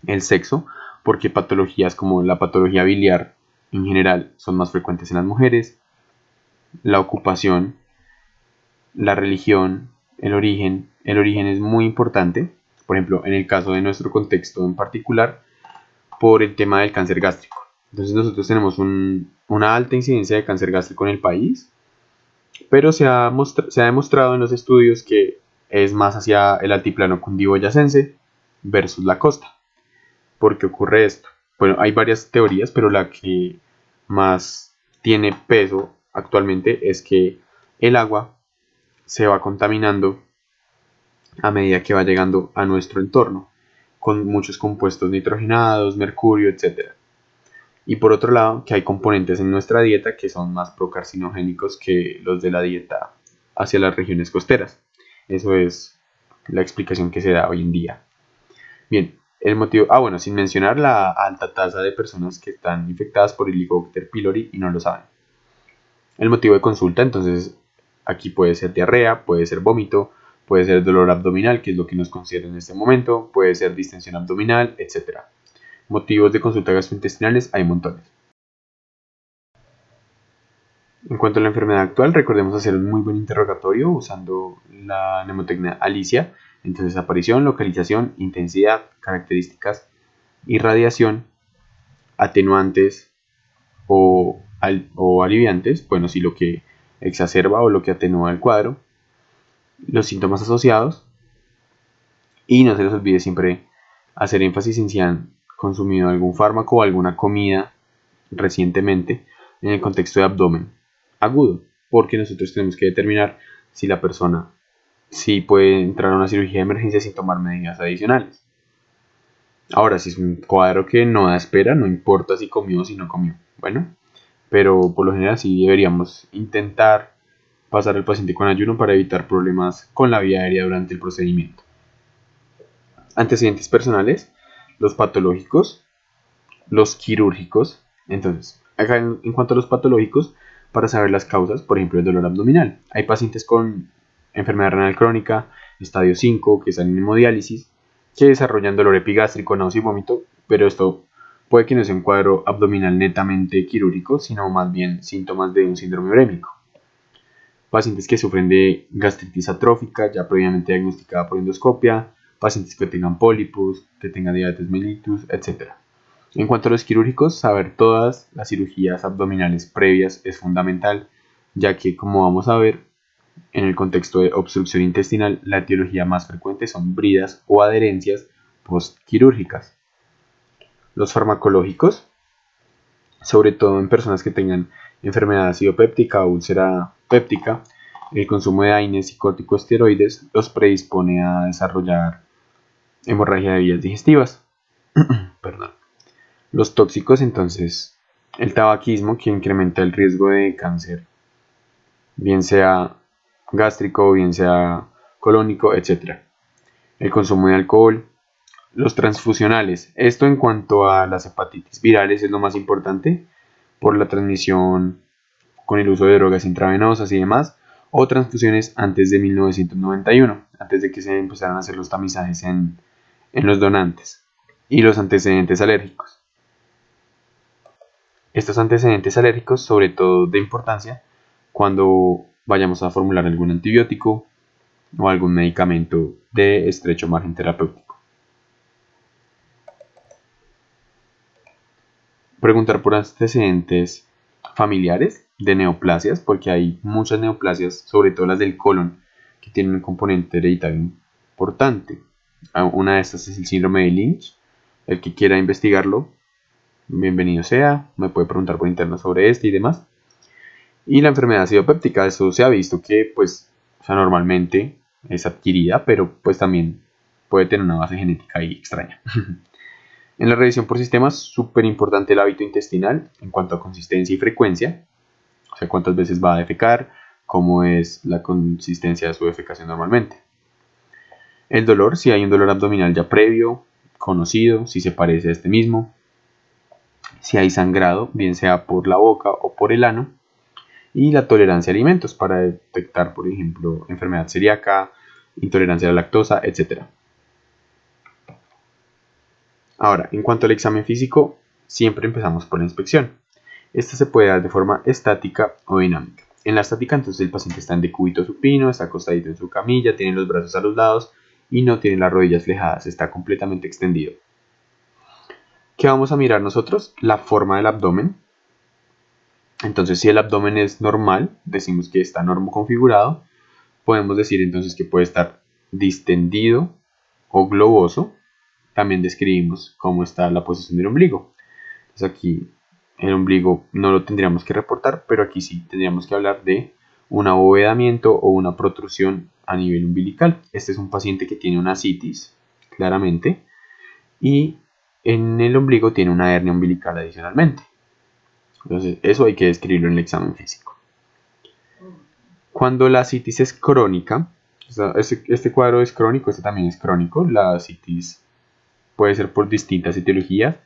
El sexo, porque patologías como la patología biliar en general son más frecuentes en las mujeres. La ocupación, la religión, el origen. El origen es muy importante, por ejemplo, en el caso de nuestro contexto en particular, por el tema del cáncer gástrico. Entonces nosotros tenemos una alta incidencia de cáncer gástrico en el país, pero se ha demostrado en los estudios que es más hacia el altiplano cundiboyacense versus la costa. ¿Por qué ocurre esto? Bueno, hay varias teorías, pero la que más tiene peso actualmente es que el agua se va contaminando a medida que va llegando a nuestro entorno, con muchos compuestos nitrogenados, mercurio, etc. Y por otro lado, que hay componentes en nuestra dieta que son más procarcinogénicos que los de la dieta hacia las regiones costeras. Eso es la explicación que se da hoy en día. Bien, el motivo, bueno, sin mencionar la alta tasa de personas que están infectadas por Helicobacter pylori y no lo saben. El motivo de consulta, entonces, aquí puede ser diarrea, puede ser vómito, puede ser dolor abdominal, que es lo que nos considera en este momento, puede ser distensión abdominal, etc. Motivos de consulta gastrointestinales hay montones. En cuanto a la enfermedad actual, recordemos hacer un muy buen interrogatorio usando la mnemotecnia Alicia. Entonces, aparición, localización, intensidad, características, irradiación, atenuantes o aliviantes, bueno, si lo que exacerba o lo que atenúa el cuadro, los síntomas asociados, y no se les olvide siempre hacer énfasis en si han consumido algún fármaco o alguna comida recientemente en el contexto de abdomen agudo, porque nosotros tenemos que determinar si la persona sí puede entrar a una cirugía de emergencia sin tomar medidas adicionales. Ahora, si es un cuadro que no da espera, no importa si comió o si no comió. Bueno, pero por lo general sí deberíamos intentar pasar al paciente con ayuno para evitar problemas con la vía aérea durante el procedimiento. Antecedentes personales, los patológicos, los quirúrgicos. Entonces, acá en cuanto a los patológicos, para saber las causas, por ejemplo, el dolor abdominal. Hay pacientes con enfermedad renal crónica, estadio 5, que están en hemodiálisis, que desarrollan dolor epigástrico, náusea y vómito, pero esto puede que no sea un cuadro abdominal netamente quirúrgico, sino más bien síntomas de un síndrome urémico. Pacientes que sufren de gastritis atrófica, ya previamente diagnosticada por endoscopia, pacientes que tengan pólipos, que tengan diabetes mellitus, etc. En cuanto a los quirúrgicos, saber todas las cirugías abdominales previas es fundamental, ya que, como vamos a ver, en el contexto de obstrucción intestinal, la etiología más frecuente son bridas o adherencias postquirúrgicas. Los farmacológicos, sobre todo en personas que tengan enfermedad ácido péptica o úlcera péptica, el consumo de AINES y corticosteroides los predispone a desarrollar hemorragia de vías digestivas. Perdón. Los tóxicos, entonces, el tabaquismo, que incrementa el riesgo de cáncer, bien sea gástrico, bien sea colónico, etc. El consumo de alcohol, los transfusionales. Esto en cuanto a las hepatitis virales es lo más importante por la transmisión con el uso de drogas intravenosas y demás, o transfusiones antes de 1991, antes de que se empezaran a hacer los tamizajes en los donantes, y los antecedentes alérgicos. Estos antecedentes alérgicos, sobre todo de importancia, cuando vayamos a formular algún antibiótico o algún medicamento de estrecho margen terapéutico. Preguntar por antecedentes familiares de neoplasias, porque hay muchas neoplasias, sobre todo las del colon, que tienen un componente hereditario importante. Una de estas es el síndrome de Lynch. El que quiera investigarlo, bienvenido sea, me puede preguntar por interno sobre este y demás. Y la enfermedad acidopéptica, eso se ha visto que pues, o sea, normalmente es adquirida, pero pues también puede tener una base genética ahí extraña. En la revisión por sistemas, súper importante el hábito intestinal en cuanto a consistencia y frecuencia, o sea, cuántas veces va a defecar, cómo es la consistencia de su defecación normalmente. El dolor, si hay un dolor abdominal ya previo, conocido, si se parece a este mismo. Si hay sangrado, bien sea por la boca o por el ano. Y la tolerancia a alimentos para detectar, por ejemplo, enfermedad celíaca, intolerancia a la lactosa, etc. Ahora, en cuanto al examen físico, siempre empezamos por la inspección. Esta se puede dar de forma estática o dinámica. En la estática, entonces, el paciente está en decúbito supino, está acostadito en su camilla, tiene los brazos a los lados y no tiene las rodillas flejadas, está completamente extendido. ¿Qué vamos a mirar nosotros? La forma del abdomen. Entonces, si el abdomen es normal, decimos que está configurado. Podemos decir entonces que puede estar distendido o globoso. También describimos cómo está la posición del ombligo. Entonces aquí el ombligo no lo tendríamos que reportar, pero aquí sí tendríamos que hablar de un abovedamiento o una protrusión a nivel umbilical. Este es un paciente que tiene una ascitis, claramente, y en el ombligo tiene una hernia umbilical adicionalmente. Entonces eso hay que describirlo en el examen físico. Cuando la ascitis es crónica, o sea, este cuadro es crónico, este también es crónico, la ascitis puede ser por distintas etiologías.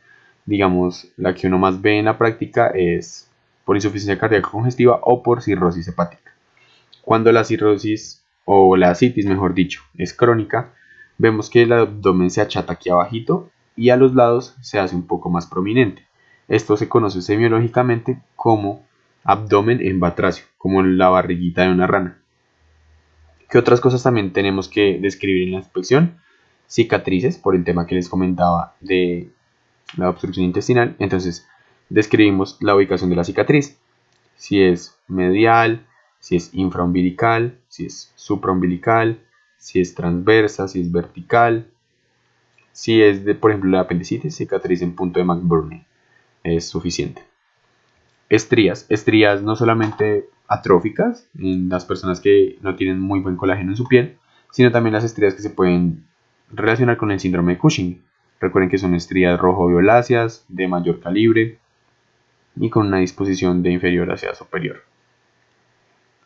Digamos, la que uno más ve en la práctica es por insuficiencia cardíaca congestiva o por cirrosis hepática. Cuando la cirrosis o la ascitis, mejor dicho, es crónica, vemos que el abdomen se achata aquí abajito y a los lados se hace un poco más prominente. Esto se conoce semiológicamente como abdomen en batracio, como la barriguita de una rana. ¿Qué otras cosas también tenemos que describir en la inspección? Cicatrices, por el tema que les comentaba de la obstrucción intestinal. Entonces, describimos la ubicación de la cicatriz. Si es medial, si es infraumbilical, si es supraumbilical, si es transversa, si es vertical. Si es de, por ejemplo, la apendicitis, cicatriz en punto de McBurney es suficiente. Estrías no solamente atróficas en las personas que no tienen muy buen colágeno en su piel, sino también las estrías que se pueden relacionar con el síndrome de Cushing. Recuerden que son estrías rojo-violáceas de mayor calibre y con una disposición de inferior hacia superior.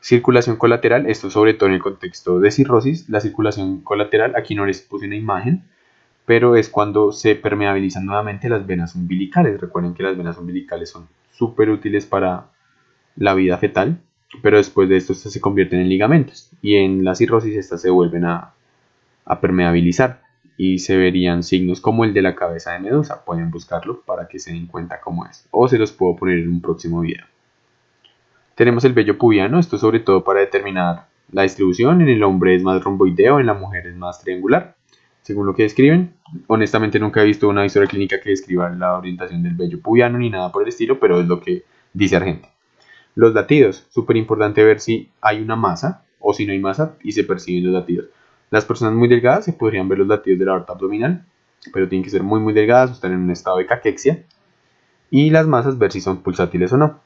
Circulación colateral, esto sobre todo en el contexto de cirrosis. La circulación colateral, aquí no les puse una imagen, pero es cuando se permeabilizan nuevamente las venas umbilicales. Recuerden que las venas umbilicales son súper útiles para la vida fetal, pero después de esto estas se convierten en ligamentos y en la cirrosis estas se vuelven a permeabilizar y se verían signos como el de la cabeza de medusa. Pueden buscarlo para que se den cuenta cómo es, o se los puedo poner en un próximo video. Tenemos el vello pubiano, esto sobre todo para determinar la distribución. En el hombre es más romboideo, en la mujer es más triangular, según lo que describen. Honestamente nunca he visto una historia clínica que describa la orientación del vello pubiano ni nada por el estilo, pero es lo que dice Argente. Los latidos, súper importante ver si hay una masa o si no hay masa y se perciben los latidos. Las personas muy delgadas se podrían ver los latidos de la aorta abdominal, pero tienen que ser muy delgadas o estar en un estado de caquexia. Y las masas ver si son pulsátiles o no.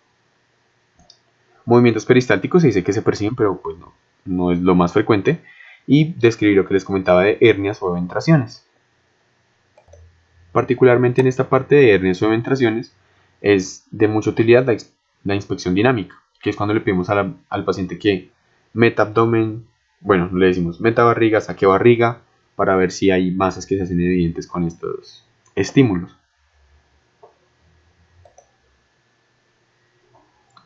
Movimientos peristálticos se dice que se perciben, pero pues no es lo más frecuente. Y describir lo que les comentaba de hernias o eventraciones. Particularmente en esta parte de hernias o eventraciones es de mucha utilidad la inspección dinámica, que es cuando le pedimos al paciente que meta abdomen, bueno, le decimos meta barriga, saque barriga, para ver si hay masas que se hacen evidentes con estos estímulos.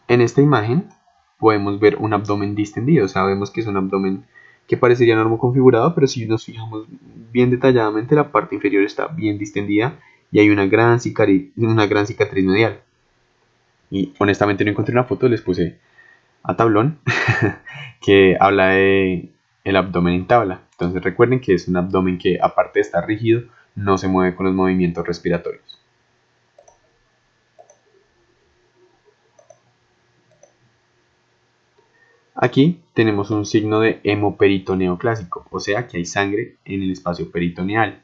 En esta imagen podemos ver un abdomen distendido, o sea, vemos que es un abdomen que parecería normoconfigurado, pero si nos fijamos bien detalladamente, la parte inferior está bien distendida y hay una gran cicatriz medial. Y honestamente no encontré una foto, les puse a tablón que habla de el abdomen en tabla. Entonces recuerden que es un abdomen que, aparte de estar rígido, no se mueve con los movimientos respiratorios. Aquí tenemos un signo de hemoperitoneo clásico, o sea que hay sangre en el espacio peritoneal.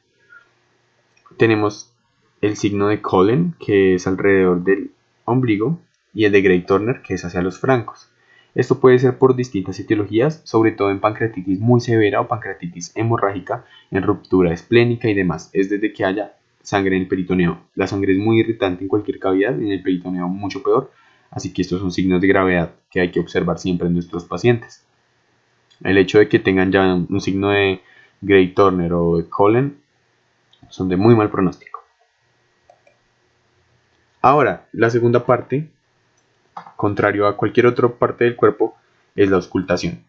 Tenemos el signo de Cullen, que es alrededor del ombligo, y el de Gray-Turner, que es hacia los flancos. Esto puede ser por distintas etiologías, sobre todo en pancreatitis muy severa o pancreatitis hemorrágica, en ruptura esplénica y demás. Es desde que haya sangre en el peritoneo. La sangre es muy irritante en cualquier cavidad, en el peritoneo mucho peor, así que estos son signos de gravedad que hay que observar siempre en nuestros pacientes. El hecho de que tengan ya un signo de Gray-Turner o de Cullen son de muy mal pronóstico. Ahora, la segunda parte, contrario a cualquier otra parte del cuerpo, es la auscultación.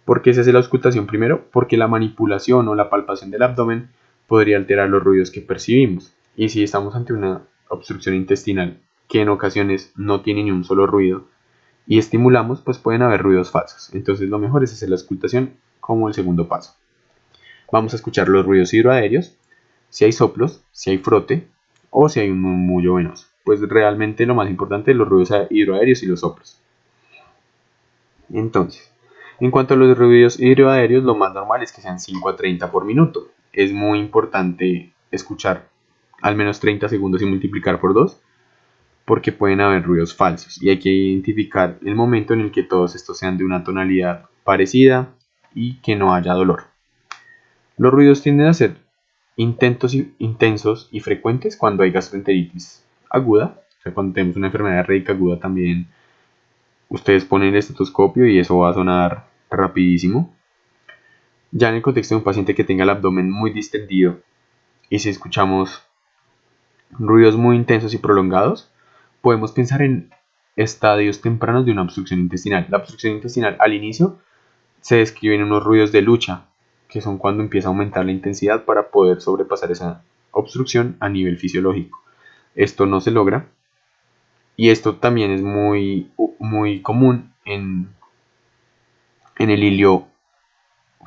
¿Por qué se hace la auscultación primero? Porque la manipulación o la palpación del abdomen podría alterar los ruidos que percibimos. Y si estamos ante una obstrucción intestinal que en ocasiones no tiene ni un solo ruido y estimulamos, pues pueden haber ruidos falsos. Entonces lo mejor es hacer la auscultación como el segundo paso. Vamos a escuchar los ruidos hidroaéreos, si hay soplos, si hay frote o si hay un murmullo venoso. Pues realmente lo más importante es los ruidos hidroaéreos y los soplos. Entonces, en cuanto a los ruidos hidroaéreos, lo más normal es que sean 5 a 30 por minuto. Es muy importante escuchar al menos 30 segundos y multiplicar por 2, porque pueden haber ruidos falsos y hay que identificar el momento en el que todos estos sean de una tonalidad parecida y que no haya dolor. Los ruidos tienden a ser intensos y frecuentes cuando hay gastroenteritis aguda, o sea, cuando tenemos una enfermedad diarreica aguda también. Ustedes ponen el estetoscopio y eso va a sonar rapidísimo. Ya en el contexto de un paciente que tenga el abdomen muy distendido y si escuchamos ruidos muy intensos y prolongados, podemos pensar en estadios tempranos de una obstrucción intestinal. La obstrucción intestinal al inicio se describen unos ruidos de lucha, que son cuando empieza a aumentar la intensidad para poder sobrepasar esa obstrucción a nivel fisiológico. Esto no se logra y esto también es muy común en el hilio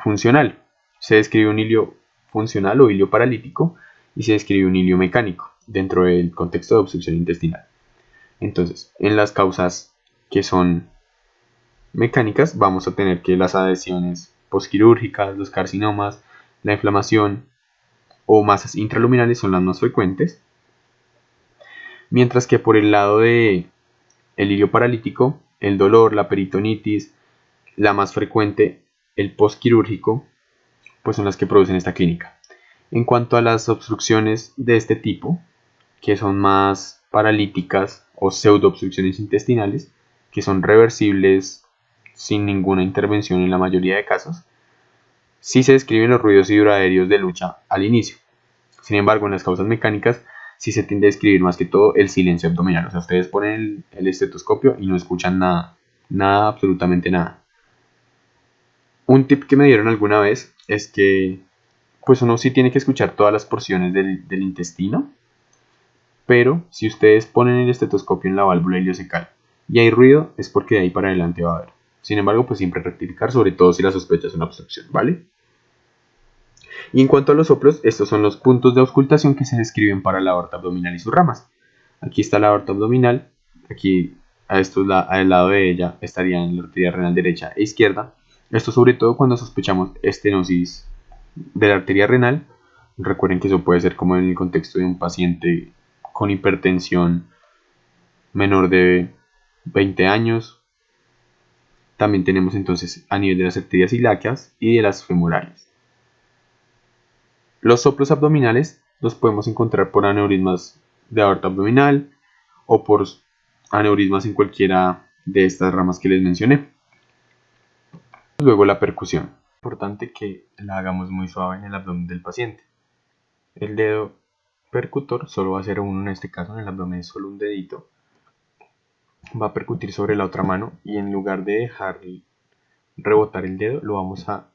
funcional. Se describe un hilio funcional o hilio paralítico y se describe un hilio mecánico dentro del contexto de obstrucción intestinal. Entonces, en las causas que son mecánicas vamos a tener que las adhesiones posquirúrgicas, los carcinomas, la inflamación o masas intraluminales son las más frecuentes, mientras que por el lado de el hilio paralítico, el dolor, la peritonitis, la más frecuente, el posquirúrgico, pues son las que producen esta clínica. En cuanto a las obstrucciones de este tipo, que son más paralíticas o pseudoobstrucciones intestinales, que son reversibles sin ninguna intervención en la mayoría de casos, sí se describen los ruidos hidroaéreos de lucha al inicio. Sin embargo, en las causas mecánicas sí se tiende a describir más que todo el silencio abdominal. O sea, ustedes ponen el estetoscopio y no escuchan nada, absolutamente nada. Un tip que me dieron alguna vez es que pues uno sí tiene que escuchar todas las porciones del intestino, pero si ustedes ponen el estetoscopio en la válvula ileocecal y hay ruido, es porque de ahí para adelante va a haber. Sin embargo, pues siempre rectificar, sobre todo si la sospecha es una obstrucción, ¿vale? Y en cuanto a los soplos, estos son los puntos de auscultación que se describen para la aorta abdominal y sus ramas. Aquí está la aorta abdominal, aquí al lado de ella estarían la arteria renal derecha e izquierda. Esto sobre todo cuando sospechamos estenosis de la arteria renal. Recuerden que eso puede ser como en el contexto de un paciente con hipertensión menor de 20 años. También tenemos entonces a nivel de las arterias ilíacas y de las femorales. Los soplos abdominales los podemos encontrar por aneurismas de aorta abdominal o por aneurismas en cualquiera de estas ramas que les mencioné. Luego la percusión. Es importante que la hagamos muy suave en el abdomen del paciente. El dedo percutor solo va a ser uno, en este caso en el abdomen es solo un dedito. Va a percutir sobre la otra mano y en lugar de dejar rebotar el dedo lo vamos a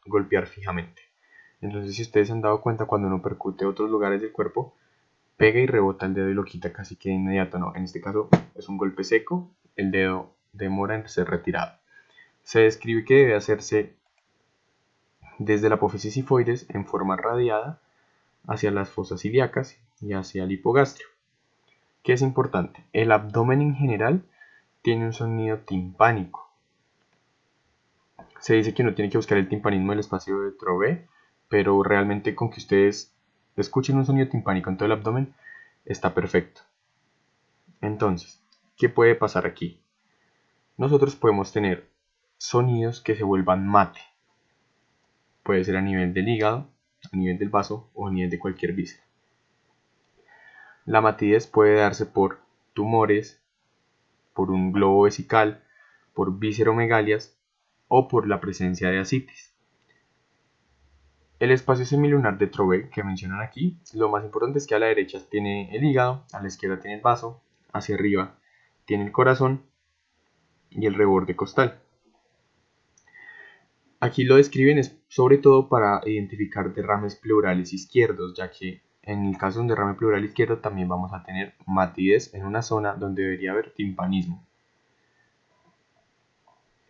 golpear fijamente. Entonces si ustedes se han dado cuenta, cuando uno percute otros lugares del cuerpo, pega y rebota el dedo y lo quita casi que de inmediato. No, en este caso es un golpe seco, el dedo demora en ser retirado. Se describe que debe hacerse desde la apófisis sifoides en forma radiada hacia las fosas ilíacas y hacia el hipogastrio. ¿Qué es importante? El abdomen en general tiene un sonido timpánico. Se dice que no tiene que buscar el timpanismo del espacio de Trové, pero realmente con que ustedes escuchen un sonido timpánico en todo el abdomen está perfecto. Entonces, ¿qué puede pasar aquí? Nosotros podemos tener sonidos que se vuelvan mate. Puede ser a nivel del hígado, a nivel del vaso o a nivel de cualquier víscera. La matidez puede darse por tumores, por un globo vesical, por visceromegalias o por la presencia de ascitis. El espacio semilunar de Trové que mencionan aquí, lo más importante es que a la derecha tiene el hígado, a la izquierda tiene el vaso, hacia arriba tiene el corazón y el reborde costal. Aquí lo describen es sobre todo para identificar derrames pleurales izquierdos, ya que en el caso de un derrame pleural izquierdo también vamos a tener matidez en una zona donde debería haber timpanismo.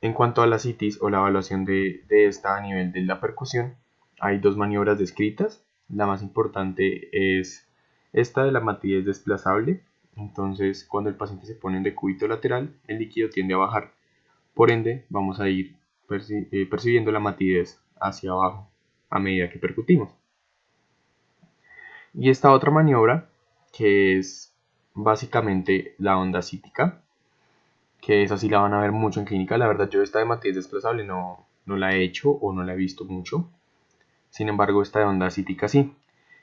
En cuanto a la citis o la evaluación de esta a nivel de la percusión, hay dos maniobras descritas. La más importante es esta de la matidez desplazable. Entonces, cuando el paciente se pone en decúbito lateral, el líquido tiende a bajar. Por ende, vamos a ir percibiendo la matidez hacia abajo a medida que percutimos. Y esta otra maniobra, que es básicamente la onda cítica, que esa sí la van a ver mucho en clínica. La verdad, yo esta de matidez desplazable no la he hecho o no la he visto mucho. Sin embargo, esta de onda cítica sí.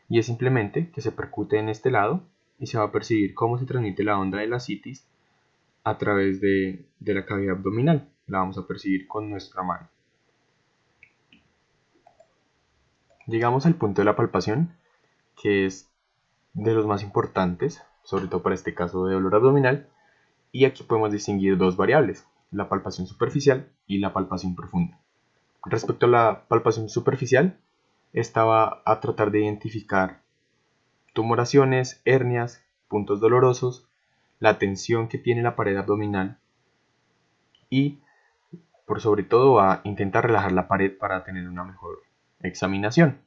Y es simplemente que se percute en este lado y se va a percibir cómo se transmite la onda de la citis a través de la cavidad abdominal. La vamos a percibir con nuestra mano. Llegamos al punto de la palpación, que es de los más importantes, sobre todo para este caso de dolor abdominal, y aquí podemos distinguir dos variables, la palpación superficial y la palpación profunda. Respecto a la palpación superficial, esta va a tratar de identificar tumoraciones, hernias, puntos dolorosos, la tensión que tiene la pared abdominal y, por sobre todo, va a intentar relajar la pared para tener una mejor examinación.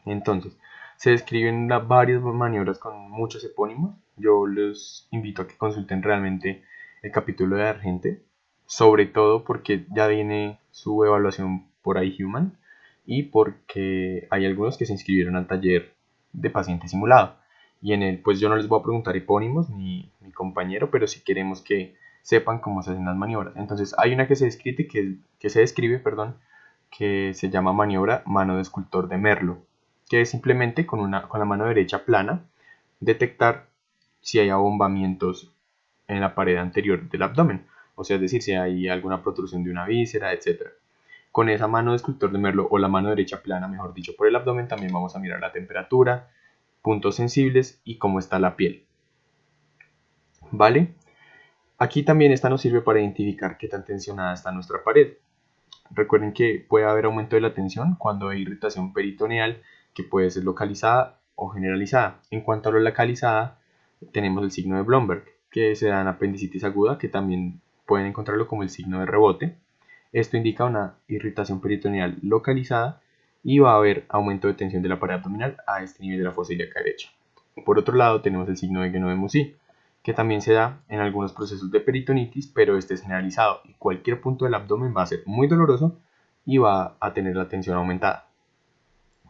Entonces, se describen varias maniobras con muchos epónimos. Yo les invito a que consulten realmente el capítulo de Argente, sobre todo porque ya viene su evaluación por iHuman y porque hay algunos que se inscribieron al taller de paciente simulado. Y en él, pues yo no les voy a preguntar epónimos ni mi compañero, pero sí queremos que sepan cómo se hacen las maniobras. Entonces, hay una que se describe, que se llama maniobra mano de escultor de Merlo, que es simplemente con la mano derecha plana detectar si hay abombamientos en la pared anterior del abdomen, o sea, es decir, si hay alguna protrusión de una víscera, etc. Con esa mano de escultor de Merlo o la mano derecha plana, mejor dicho, por el abdomen, también vamos a mirar la temperatura, puntos sensibles y cómo está la piel. ¿Vale? Aquí también esta nos sirve para identificar qué tan tensionada está nuestra pared. Recuerden que puede haber aumento de la tensión cuando hay irritación peritoneal que puede ser localizada o generalizada. En cuanto a lo localizada, tenemos el signo de Blomberg, que se da en apendicitis aguda, que también pueden encontrarlo como el signo de rebote. Esto indica una irritación peritoneal localizada y va a haber aumento de tensión de la pared abdominal a este nivel de la fosa ilíaca derecha. Por otro lado, tenemos el signo de Guénon-Moussy, que también se da en algunos procesos de peritonitis, pero este es generalizado y cualquier punto del abdomen va a ser muy doloroso y va a tener la tensión aumentada.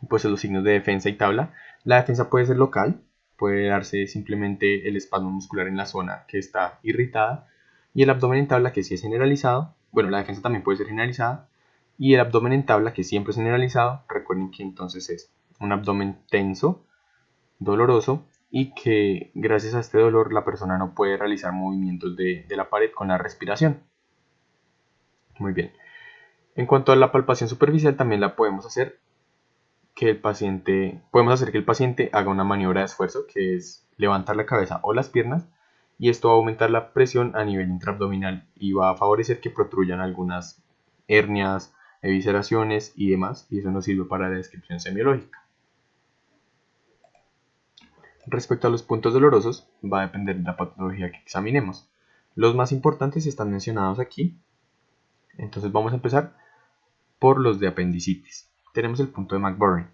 Pues los signos de defensa y tabla. La defensa puede ser local, puede darse simplemente el espasmo muscular en la zona que está irritada, y el abdomen en tabla, que sí es generalizado. Bueno, la defensa también puede ser generalizada, y el abdomen en tabla, que siempre es generalizado. Recuerden que entonces es un abdomen tenso, doloroso, y que gracias a este dolor la persona no puede realizar movimientos de la pared con la respiración. Muy bien. En cuanto a la palpación superficial, también la podemos hacer podemos hacer que el paciente haga una maniobra de esfuerzo, que es levantar la cabeza o las piernas, y esto va a aumentar la presión a nivel intraabdominal y va a favorecer que protruyan algunas hernias, evisceraciones y demás, y eso nos sirve para la descripción semiológica. Respecto a los puntos dolorosos, va a depender de la patología que examinemos. Los más importantes están mencionados aquí, entonces vamos a empezar por los de apendicitis. Tenemos el punto de McBurn.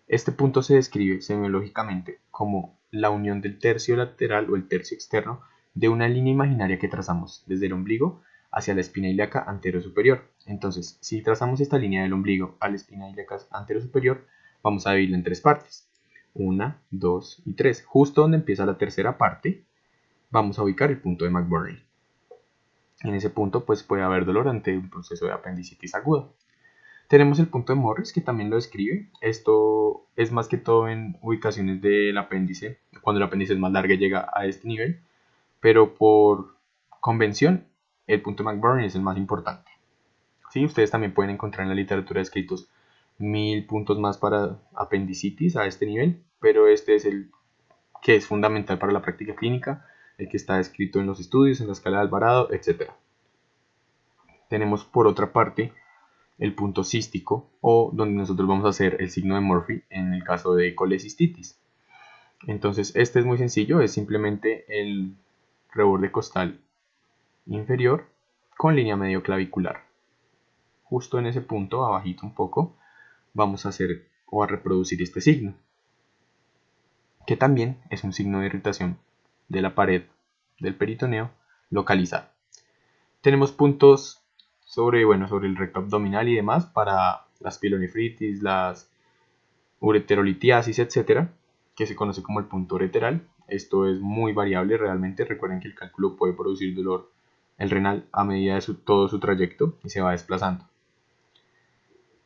Este punto se describe semiológicamente como la unión del tercio lateral o el tercio externo de una línea imaginaria que trazamos desde el ombligo hacia la espina ilíaca anterior superior. Entonces, si trazamos esta línea del ombligo a la espina ilíaca anterosuperior, vamos a dividirla en 3 partes. 1, 2 y 3. Justo donde empieza la tercera parte, vamos a ubicar el punto de McBurney. En ese punto pues puede haber dolor ante un proceso de apendicitis aguda. Tenemos el punto de Morris, que también lo describe. Esto es más que todo en ubicaciones del apéndice, cuando el apéndice es más largo y llega a este nivel, pero por convención el punto de McBurney es el más importante. ¿Sí? Ustedes también pueden encontrar en la literatura escritos 1000 puntos más para apendicitis a este nivel, pero este es el que es fundamental para la práctica clínica, el que está escrito en los estudios, en la escala de Alvarado, etc. Tenemos por otra parte el punto cístico, o donde nosotros vamos a hacer el signo de Murphy en el caso de colecistitis. Entonces este es muy sencillo, es simplemente el reborde costal inferior con línea medio clavicular. Justo en ese punto, abajito un poco, vamos a hacer o a reproducir este signo, que también es un signo de irritación de la pared del peritoneo localizado. Tenemos puntos sobre el recto abdominal y demás para las pielonefritis, las ureterolitiasis, etc., que se conoce como el punto ureteral. Esto es muy variable realmente. Recuerden que el cálculo puede producir dolor el renal a medida de todo su trayecto y se va desplazando.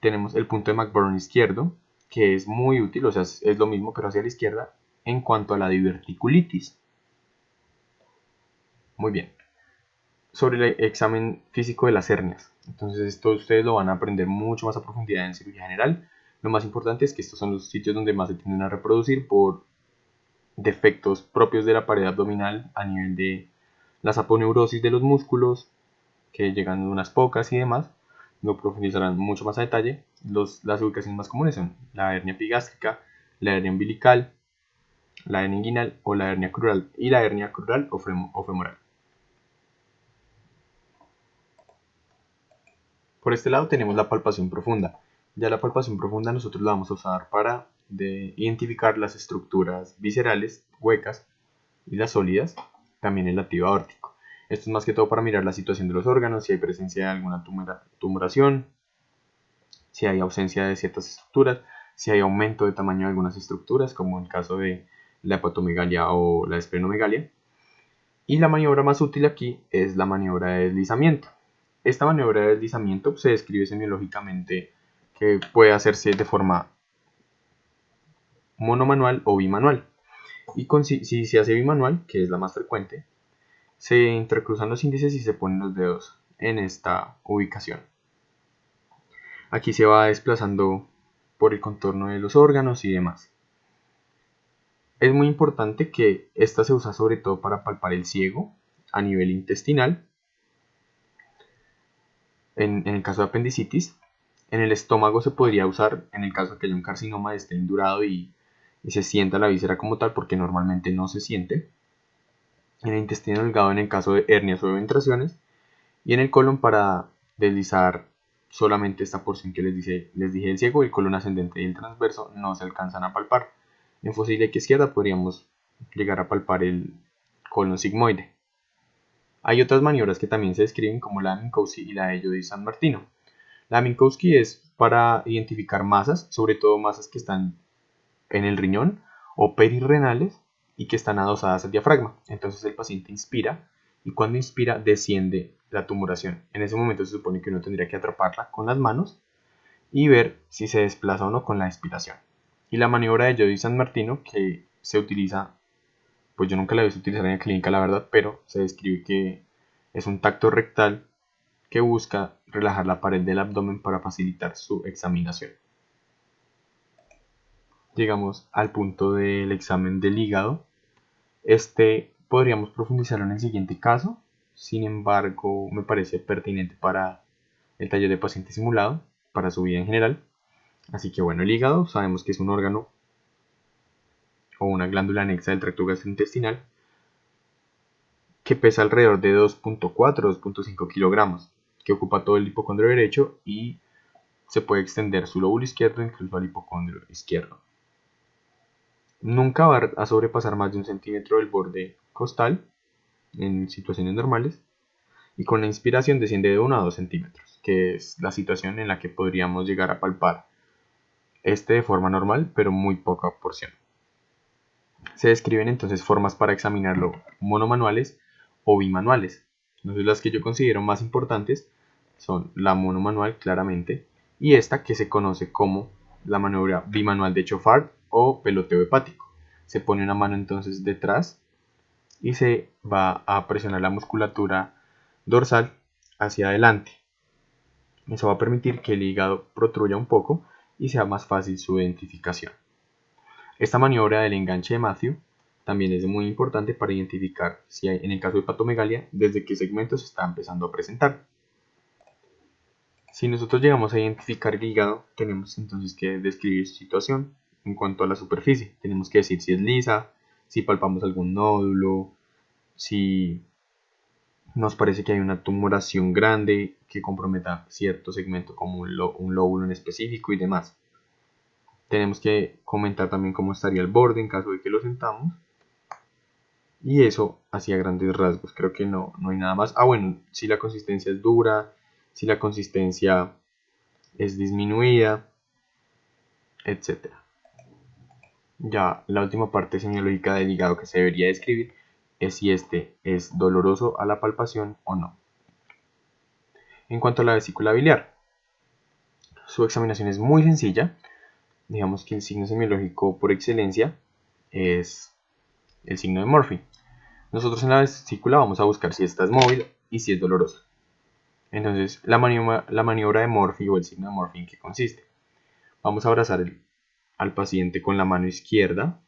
Tenemos el punto de McBurney izquierdo, que es muy útil, o sea, es lo mismo pero hacia la izquierda en cuanto a la diverticulitis. Muy bien. Sobre el examen físico de las hernias. Entonces esto ustedes lo van a aprender mucho más a profundidad en cirugía general. Lo más importante es que estos son los sitios donde más se tienden a reproducir por defectos propios de la pared abdominal a nivel de la saponeurosis de los músculos, que llegan unas pocas y demás. Lo profundizarán mucho más a detalle. Las ubicaciones más comunes son la hernia epigástrica, la hernia umbilical, la hernia inguinal o la hernia crural, y la hernia crural o femoral. Por este lado tenemos la palpación profunda. Ya la palpación profunda nosotros la vamos a usar para identificar las estructuras viscerales, huecas y las sólidas, también el latido aórtico. Esto es más que todo para mirar la situación de los órganos, si hay presencia de alguna tumoración, si hay ausencia de ciertas estructuras, si hay aumento de tamaño de algunas estructuras, como en el caso de la hepatomegalia o la esplenomegalia. Y la maniobra más útil aquí es la maniobra de deslizamiento. Esta maniobra de deslizamiento se describe semiológicamente que puede hacerse de forma monomanual o bimanual. Y si se hace bimanual, que es la más frecuente, se entrecruzan los índices y se ponen los dedos en esta ubicación. Aquí se va desplazando por el contorno de los órganos y demás. Es muy importante que esta se usa sobre todo para palpar el ciego a nivel intestinal. En el caso de apendicitis, en el estómago se podría usar en el caso de que haya un carcinoma, esté indurado y se sienta la víscera como tal, porque normalmente no se siente. En el intestino delgado en el caso de hernias o eventraciones, y en el colon para deslizar solamente esta porción que les dije del ciego. El colon ascendente y el transverso no se alcanzan a palpar. En fosa ilíaca izquierda podríamos llegar a palpar el colon sigmoide. Hay otras maniobras que también se describen, como la de Minkowski y la de Jody-San Martino. La de Minkowski es para identificar masas, sobre todo masas que están en el riñón o perirrenales y que están adosadas al diafragma. Entonces el paciente inspira y cuando inspira desciende la tumoración. En ese momento se supone que uno tendría que atraparla con las manos y ver si se desplaza o no con la expiración. Y la maniobra de Jody-San Martino, que se utiliza, pues yo nunca la he visto utilizar en la clínica la verdad, pero se describe que es un tacto rectal que busca relajar la pared del abdomen para facilitar su examinación. Llegamos al punto del examen del hígado. Este podríamos profundizarlo en el siguiente caso, sin embargo me parece pertinente para el taller de paciente simulado, para su vida en general. Así que bueno, el hígado sabemos que es un órgano o una glándula anexa del tracto gastrointestinal que pesa alrededor de 2.4-2.5 kilogramos, que ocupa todo el hipocondrio derecho y se puede extender su lóbulo izquierdo incluso al hipocondrio izquierdo. Nunca va a sobrepasar más de 1 centímetro del borde costal en situaciones normales y con la inspiración desciende de 1 a 2 centímetros. que es la situación en la que podríamos llegar a palpar de forma normal, pero muy poca porción. Se describen entonces formas para examinarlo monomanuales o bimanuales. Entonces las que yo considero más importantes son la monomanual claramente y esta que se conoce como la maniobra bimanual de Chauffard o peloteo hepático. Se pone una mano entonces detrás y se va a presionar la musculatura dorsal hacia adelante. Eso va a permitir que el hígado protruya un poco y sea más fácil su identificación. Esta maniobra del enganche de Matthew también es muy importante para identificar si hay, en el caso de hepatomegalia, desde qué segmento se está empezando a presentar. Si nosotros llegamos a identificar el hígado, tenemos entonces que describir su situación en cuanto a la superficie. Tenemos que decir si es lisa, si palpamos algún nódulo, si nos parece que hay una tumoración grande que comprometa cierto segmento como un lóbulo en específico y demás. Tenemos que comentar también cómo estaría el borde en caso de que lo sentamos. Y eso hacia grandes rasgos, creo que no hay nada más. Bueno, si la consistencia es dura, si la consistencia es disminuida, etc. Ya la última parte semiológica del hígado que se debería describir es si este es doloroso a la palpación o no. En cuanto a la vesícula biliar, su examinación es muy sencilla. Digamos que el signo semiológico por excelencia es el signo de Murphy. Nosotros en la vesícula vamos a buscar si esta es móvil y si es dolorosa. Entonces, la maniobra de Murphy o el signo de Murphy, ¿en qué consiste? Vamos a abrazar al paciente con la mano izquierda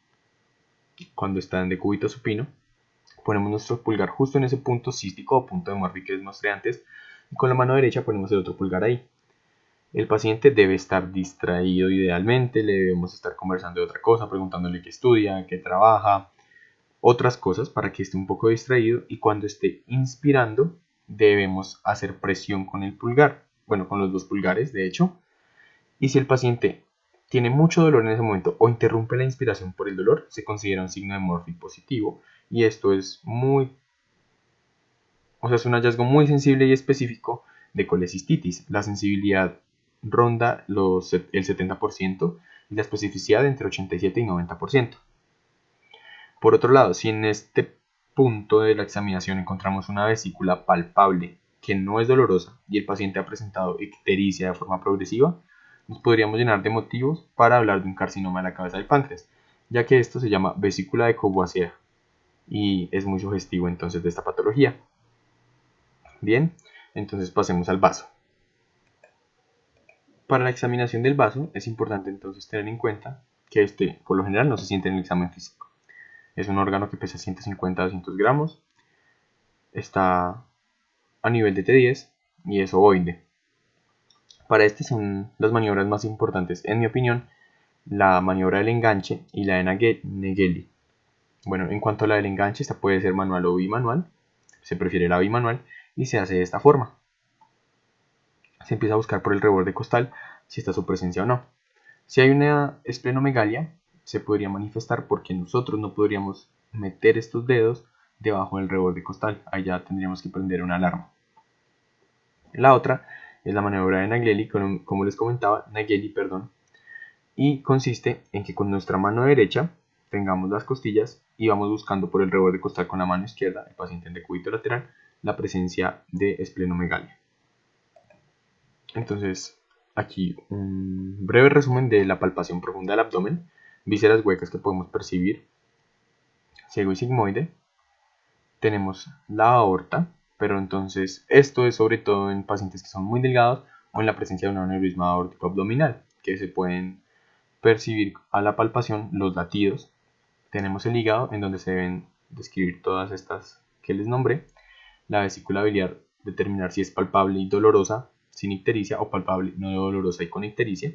cuando está en decúbito supino. Ponemos nuestro pulgar justo en ese punto cístico o punto de Murphy que les mostré antes. Y con la mano derecha ponemos el otro pulgar ahí. El paciente debe estar distraído idealmente, le debemos estar conversando de otra cosa, preguntándole qué estudia, qué trabaja, otras cosas para que esté un poco distraído, y cuando esté inspirando debemos hacer presión con el pulgar, bueno, con los dos pulgares de hecho, y si el paciente tiene mucho dolor en ese momento o interrumpe la inspiración por el dolor, se considera un signo de Murphy positivo, y esto es es un hallazgo muy sensible y específico de colecistitis. La sensibilidad ronda el 70% y la especificidad entre 87 y 90%. Por otro lado, si en este punto de la examinación encontramos una vesícula palpable que no es dolorosa y el paciente ha presentado ictericia de forma progresiva, nos podríamos llenar de motivos para hablar de un carcinoma de la cabeza del páncreas, ya que esto se llama vesícula de Courvoisier y es muy sugestivo entonces de esta patología. Bien, entonces pasemos al vaso. Para la examinación del vaso es importante entonces tener en cuenta que este por lo general no se siente en el examen físico. Es un órgano que pesa 150 a 200 gramos, está a nivel de T10 y es ovoide. Para este son las maniobras más importantes, en mi opinión, la maniobra del enganche y la de Naegeli. Bueno, en cuanto a la del enganche, esta puede ser manual o bimanual, se prefiere la bimanual y se hace de esta forma. Se empieza a buscar por el reborde costal si está su presencia o no. Si hay una esplenomegalia, se podría manifestar porque nosotros no podríamos meter estos dedos debajo del reborde costal. Ahí ya tendríamos que prender una alarma. La otra es la maniobra de Naegeli, como les comentaba, y consiste en que con nuestra mano derecha tengamos las costillas y vamos buscando por el reborde costal con la mano izquierda, el paciente en decúbito lateral, la presencia de esplenomegalia. Entonces, aquí un breve resumen de la palpación profunda del abdomen, vísceras huecas que podemos percibir, ciego y sigmoide. Tenemos la aorta, pero entonces esto es sobre todo en pacientes que son muy delgados o en la presencia de un aneurisma aórtico abdominal, que se pueden percibir a la palpación los latidos. Tenemos el hígado, en donde se deben describir todas estas que les nombré. La vesícula biliar, determinar si es palpable y dolorosa sin ictericia o palpable no dolorosa y con ictericia,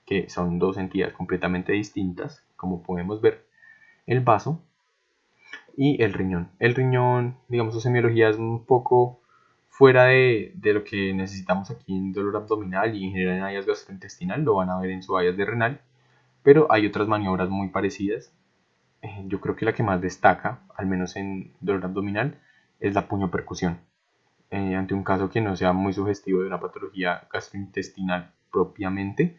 que son dos entidades completamente distintas, como podemos ver. El vaso y el riñón. El riñón, digamos, su semiología es un poco fuera de lo que necesitamos aquí en dolor abdominal y en general en áreas gastrointestinal, lo van a ver en su áreas de renal, pero hay otras maniobras muy parecidas. Yo creo que la que más destaca, al menos en dolor abdominal, es la puñopercusión. ante un caso que no sea muy sugestivo de una patología gastrointestinal propiamente,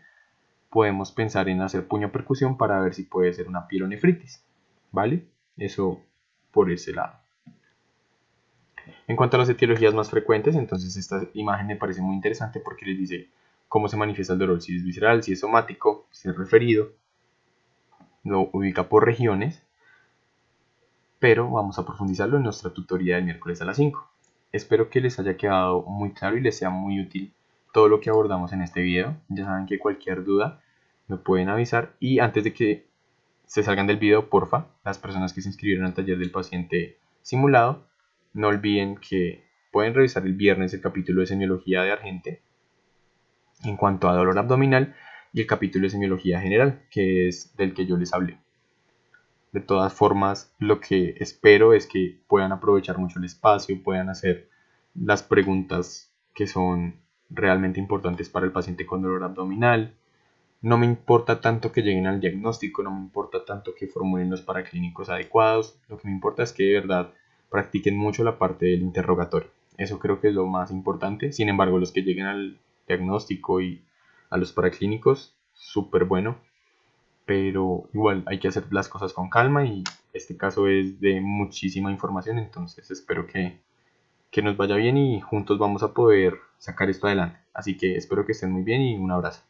podemos pensar en hacer puño-percusión para ver si puede ser una pielonefritis, ¿vale? Eso por ese lado. En cuanto a las etiologías más frecuentes, entonces esta imagen me parece muy interesante porque les dice cómo se manifiesta el dolor, si es visceral, si es somático, si es referido, lo ubica por regiones, pero vamos a profundizarlo en nuestra tutoría del miércoles a las 5. Espero que les haya quedado muy claro y les sea muy útil todo lo que abordamos en este video. Ya saben que cualquier duda me pueden avisar, y antes de que se salgan del video, porfa, las personas que se inscribieron al taller del paciente simulado, no olviden que pueden revisar el viernes el capítulo de semiología de Argente en cuanto a dolor abdominal y el capítulo de semiología general, que es del que yo les hablé. De todas formas, lo que espero es que puedan aprovechar mucho el espacio, puedan hacer las preguntas que son realmente importantes para el paciente con dolor abdominal. No me importa tanto que lleguen al diagnóstico, no me importa tanto que formulen los paraclínicos adecuados, lo que me importa es que de verdad practiquen mucho la parte del interrogatorio. Eso creo que es lo más importante. Sin embargo, los que lleguen al diagnóstico y a los paraclínicos, súper bueno, pero igual hay que hacer las cosas con calma y este caso es de muchísima información, entonces espero que nos vaya bien y juntos vamos a poder sacar esto adelante. Así que espero que estén muy bien y un abrazo.